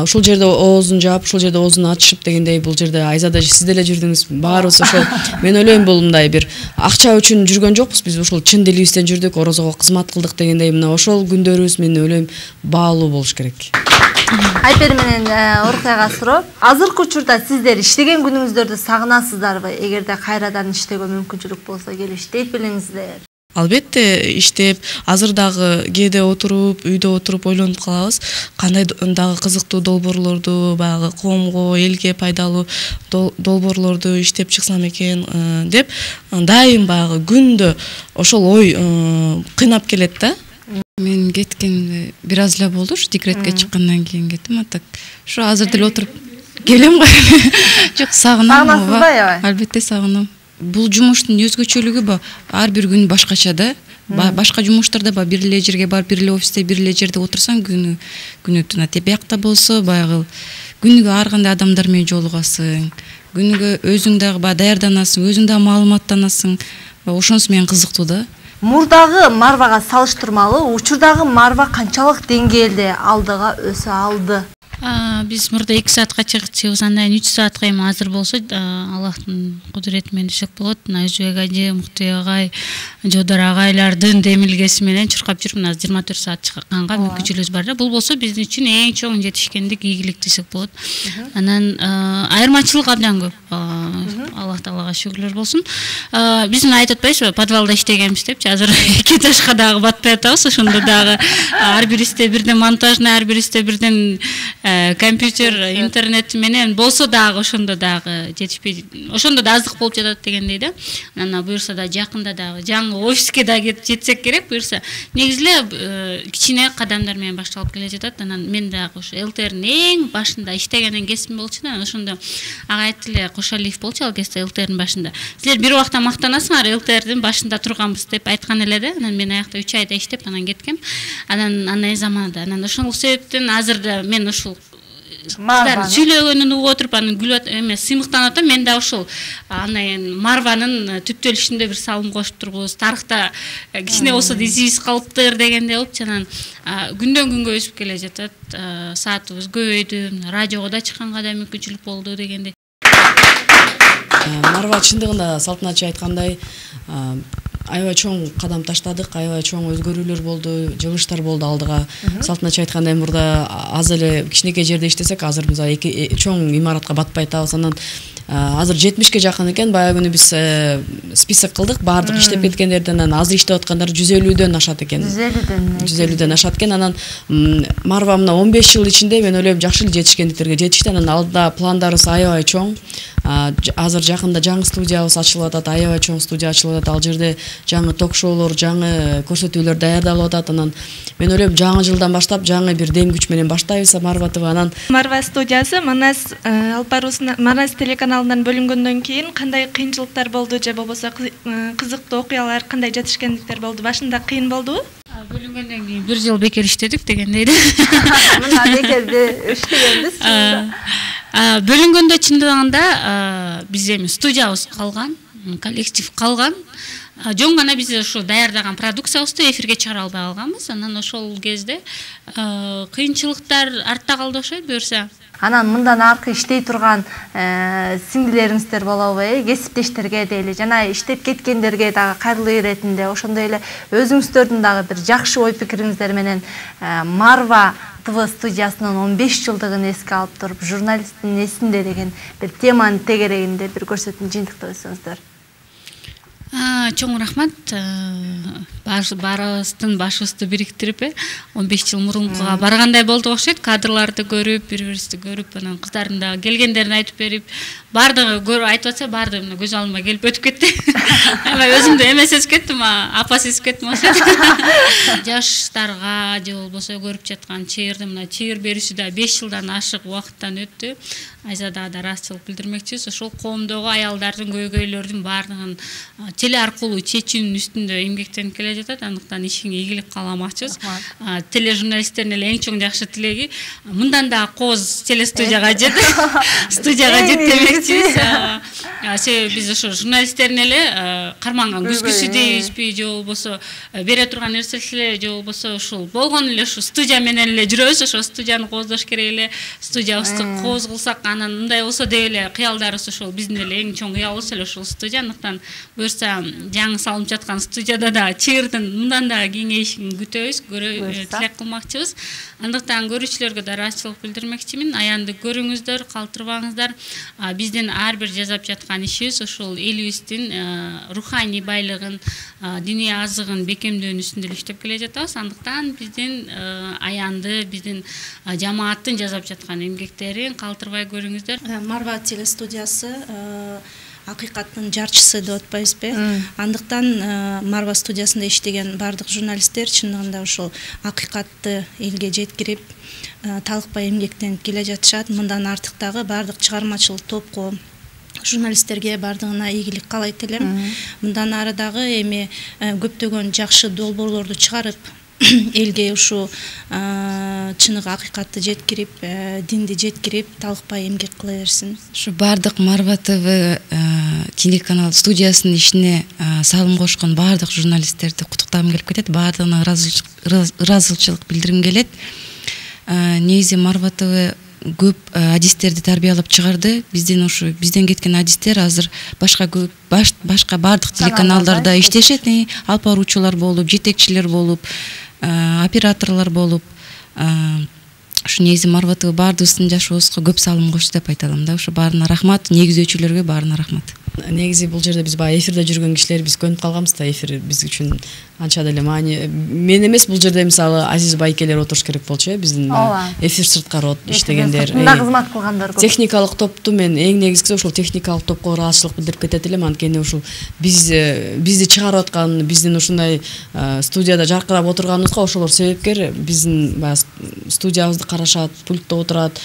ушул жерде оозун жаап, ушул жерде оозун ачышып дегендей, бул жерде Айзада сиз деле жүрдүңүз. Баарыбыз ошол мен ойлойм, бул мындай бир акча үчүн жүргөн жокпуз. Биз ушул чын дилибизден жүрдүк, орозого кызмат кылдык дегендей, мына ошол күндөрүбүз мен ойлойм баалуу болуш керек. Айпер менен Уркаяга суроо. Азыркы учурда сиздер иштеген күнүңүздөрдү сагынасыздарбы? Эгерде кайрадан иштөөгө мүмкүнчүлүк болсо келип иштейт белеңиздер? Албетте иштеп, азыр дагы кээде отуруп, үйдө отуруп ойлонуп калабыз, кандай дагы кызыктуу долбоорлорду, баягы коомго, элге пайдалуу долбоорлорду иштеп чыксам экен деп, дайым баягы күндө ошол ой кыйнап келет да. Мен кеткенде бир аз эле болду, декретке чыккандан кийин кеттим. А так ушу азыр деле отуруп келем го. Жок, сагынам. Сагынасызбы аябай? Албетте сагынам. Бул жумуштун өзгөчөлүгү ар бир күн башкача да. Башка жумуштарда бир эле жерге барып, бир эле офисте, бир эле жерде отурсаң күнү тына. Биякта болсо баягы күнүгө ар кандай адамдар менен жолугасың. Күнүгө өзүң дагы даярданасың, өзүң дагы маалыматтанасың. Ошонусу менен кызыктуу да. Мурдагы Марвага салыштырмалуу учурдагы Марва канчалык деңгээлде алдыга өсө алды? Биз мурда 2 саатка чыгып, андан 3 саатка эми азыр болсо Аллахтын кудурети менен десек болот. Өзбек ажы, Муктай агай, Жодор агайлардын демилгеси менен чуркап жүрүп, мына 24 саат чыкканга мүмкүнчүлүгүбүз бар да. Бул болсо биздин үчүн эң чоң жетишкендик, ийгилик десек болот. Анан айырмачылык абдан көп. Аллах Таалага шүгүрлөр болсун. Биз айтып атпайбызбы, подвалда иштегенбиз депчи. Азыр 2 этажга дагы батпай атабыз. Ошондо дагы ар бирибизде бирден монтажный, ар бирибизде бирден компьютер, интернет менен болсо дагы ошондо дагы жетишпей, ошондо да аздык болуп жатат дегендей да. Анан буюрса да жакында дагы жаңы офиске да жетсек керек, буюрса негизи эле кичине кадамдар менен башталып келе жатат. Анан мен дагы ошо ЛТРдин эң башында иштегенен кесибим болчу да. Ошондо ага айтты эле, Кошалиев болчу ал кезде ЛТРдин башында. Силер бир убакта мактанасыңар, ЛТРдин башында турганбыз деп айткан эле да. Анан мен аякта 3 айда иштеп анан кеткем. Анан заманда анан ошол себептен азыр да мен ушул кыздар сүйлөгөнүн угуп отуруп анан күлүп эме сыймыктанып атам. Мен да ошол анан Марванын түптөлүшүндө бир салым кошуп турбуз. Тарыхта кичине болсо да изибиз калыптыр дегенде болуп, анан күндөн күнгө өсүп келе жатат. Саатыбыз көбөйдү, радиого да чыкканга да мүмкүнчүлүк болду дегенде. Марва чындыгында Салтанатчы айткандай аябай чоң кадам таштадык, аябай чоң өзгөрүүлөр болду, жылыштар болду алдыга. Салтанатчы айткандай мурда аз эле кичинекей жерде иштесек, азыр биз чоң имаратка батпай атабыз. Анан азыр 70-ке жакын экен. Баягы күнү биз список кылдык, баардык иштеп кеткендерден, анан азыр иштеп аткандар 150дөн ашат экен. 150дөн ашат экен. Анан Марва мына 15 жыл ичинде мен ойлойм жакшы эле жетишкендиктерге жетишти. Анан алдыда пландарыбыз аябай чоң. Азыр жакында жаңы студиябыз ачылып атат, аябай чоң студия ачылып атат. Ал жерде жаңы ток-шоулор, жаңы көрсөтүүлөр даярдалып атат. Анан мен ойлойм жаңы жылдан баштап жаңы бир дем күч менен баштайбыз Марва ТВ. Анан Марва студиясы Манас Алпарусунан, Манас телеканалынан бөлүнгөндөн кийин кандай кыйынчылыктар болду же болбосо кызыктуу окуялар, кандай жетишкендиктер болду? Башында кыйын болдубу? Бөлүнгөндөн кийин 1 жыл бекер иштедик дегендей. Мына бекерде иштегенбиз. Бөлүнгөндө чындыгында биз эми студиябыз калган, коллектив калган. Жөн гана биз ошо даярдаган продукциябызды эфирге чыгара албай калганбыз. Анан ошол кезде кыйынчылыктар артта калды окшойт буюрса. Анан мындан аркы иштей турган сиңдилериңиздер болобу, кесиптештерге дейли, жана иштеп кеткендерге дагы кайрылуу иретинде ошондой эле өзүңүздөрдүн дагы бир жакшы ой пикириңиздер менен Марва ТВ студиясынын 15 жылдыгын эске алып туруп, журналисттин эсинде деген бир теманын тегерегинде бир көрсөтүүнү жыйынтыктап өтсөңүздөр. Чоң рахмат. Барыбыздын башыбызды бириктирип 15 жыл мурункуга баргандай болду окшойт. Кадрларды көрүп, бири-бирибизди көрүп, анан кыздардын да келгендерин айтып берип, баардыгы көрүп айтып атса, баардыгы көз алдыма келип өтүп кетти. Эми өзүмдү эме сезип кеттим, апа сезип кеттим окшойт. Жаштарга же болбосо көрүп жаткан чыйырды, мына чыйыр берүүсү да 5 жылдан ашык убакыттан өттү. Айзада да ыраазычылык билдирмекчибиз. Ошол коомдогу аялдардын, көйгөйлөрдүн баардыгын теле аркылуу чечүүнүн үстүндө эмгектенип келе жатат. Андыктан ишиңе ийгилик кааламакчыбыз. Тележурналисттердин эле эң чоң жакшы тилеги мындан да кооз телестудияга жет, студияга жет демекчибиз. Себеби биз ошо журналисттердин эле карманган күзгүсү дейбизби, же болбосо бере турган нерселер, же болбосо ушул болгон эле ушу студия менен эле жүрөбүз. Ошо студияны кооздош керек эле, студиябызды кооз кылсак, анан мындай болсо деп эле кыялдарыбыз ошол биздин эле эң чоң кыялыбыз эле ушул студия. Андыктан буюрса жаңы салынып жаткан студияда да чыйырдын мындан да кеңейишин күтөбүз, тилек кылмакчыбыз. Андыктан көрүүчүлөргө да ыраазычылык билдирмекчимин. Аянды көрүңүздөр, калтырбаңыздар. Биздин ар бир жасап жаткан ишибиз ошол элибиздин руханий байлыгын, диний азыгын бекемдөөнүн үстүндө иштеп келе жатабыз. Андыктан биздин аянды, биздин жамааттын жасап жаткан эмгектерин калтырбай көрүңүздөр. Марва телестудиясы акыйкаттын жарчысы деп атпайбызбы? Андыктан Марва студиясында иштеген бардык журналисттер чындыгында ошол акыйкатты элге жеткирип, талыкпай эмгектенип келе жатышат. Мындан артык дагы бардык чыгармачыл топко, журналисттерге бардыгына ийгилик каалайт элем. Мындан ары дагы эми көптөгөн жакшы долбоорлорду чыгарып, элге ушу чыныгы акыйкатты жеткирип, динди жеткирип, талыкпай эмгек кыла берсин. Ушу бардык Марва ТВ телеканал студиясынын ишине салым кошкон бардык журналисттерди куттуктагым келип кетет, бардыгына ыраазычылык билдиргим келет. Негизи Марва ТВ көп адистерди тарбиялап чыгарды. Бизден кеткен адистер азыр башка бардык телеканалдарда иштешет, алып баруучулар болуп, жетекчилер болуп, операторлор болуп. Ушу негизи Марва ТВ бардыгыбыздын жашообузга көп салым кошtu деп айта алам да. Ушу баарына рахмат, негиздөөчүлөргө баарына рахмат. Негизи бул жерде биз баягы эфирде жүргөн кишилер биз көнүп калганбыз да, эфир биз үчүн анча деле маани. Мен эмес, бул жерде мисалы Азиз байкелер отуруш керек болчу, биздин эфир сырткары иштегендер, кызмат кылгандар көп. Техникалык топту мен эң негизгиси ошол техникалык топко ыраазычылык билдирип кетет элем. Анткени ушул бизди чыгарып аткан, биздин ушундай студияда жаркырап отурганыбызга ошолор себепкер. Биздин студиябызды карашат, пультта отурат.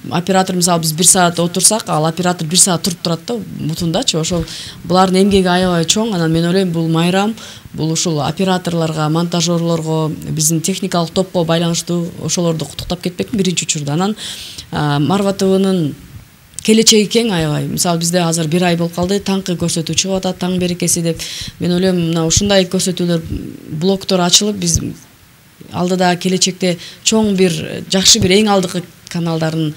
Оператор мисалы биз 1 саат отурсак, ал оператор 1 саат туруп турат да, мутунда. дачы ошол булардын эмгеги аябай чоң. Анан мен ойлойм бул майрам бул ушул операторлорго, монтажерлорго, биздин техникалык топко байланыштуу ошолорду куттуктап кетпекмин биринчи учурда. Анан Марва ТВнын келечеги кең аябай. Мисалы бизде азыр 1 ай болуп калды, таңкы көрсөтүү чыгып атат, таң берекеси деп. Мен ойлойм мына ушундай көрсөтүүлөр, блоктор ачылып, биз алдыда келечекте чоң бир жакшы бир эң алдыкы каналдардын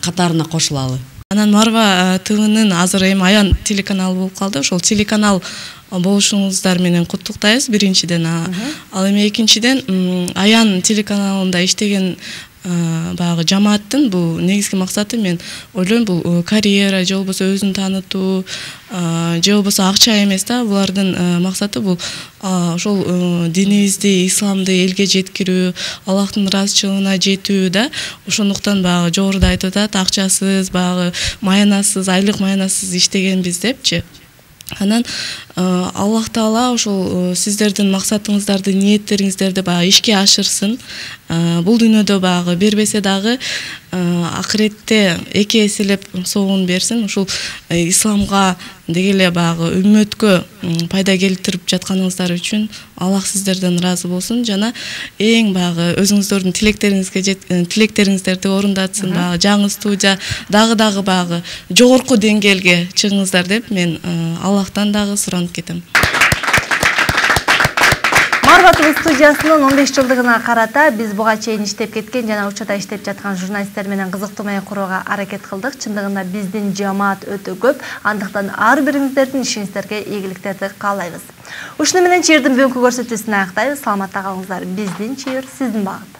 катарына кошулалы. Анан Марва ТВнын азыр эми Аян телеканалы болуп калды. Ошол телеканал болушуңуздар менен куттуктайбыз биринчиден. Ал эми экинчиден Аян телеканалында иштеген баягы жамааттын бул негизги максаты, мен ойлойм, бул карьера же болбосо өзүн таанытуу же болбосо акча эмес да. Булардын максаты бул ошол динибизди, исламды элге жеткирүү, Аллахтын ыраазычылыгына жетүү да. Ошондуктан баягы жогоруда айтып атат, акчасыз, баягы маянасыз, айлык маянасыз иштегенбиз депчи. Анан Аллах Таала ошол сиздердин максатыңыздарды, ниеттериңиздерди баягы ишке ашырсын. Бул дүйнөдө баягы бербесе дагы акыретте 2 эселеп соогун берсин. Ушул исламга деги эле баягы үммөткө пайда келтирип жатканыңыздар үчүн Аллах сиздерден ыраазы болсун. Жана эң баягы өзүңүздөрдүн тилектериңиздерди орундатсын. Баягы жаңы студия дагы баягы жогорку деңгээлге чыгыңыздар деп мен Аллахтан дагы суранып кетем. Марва ТВ студиясынын 15 жылдыгына карата биз буга чейин иштеп кеткен жана учурда иштеп жаткан журналисттер менен кызыктуу маек курууга аракет кылдык. Чындыгында биздин жамаат өтө көп. Андыктан ар бириңиздердин ишиңиздерге ийгиликтерди каалайбыз. Ушуну менен чыйырдын бүгүнкү көрсөтүүсүн аяктайбыз. Саламатта калыңыздар. Биздин чыйыр сиздин багыт.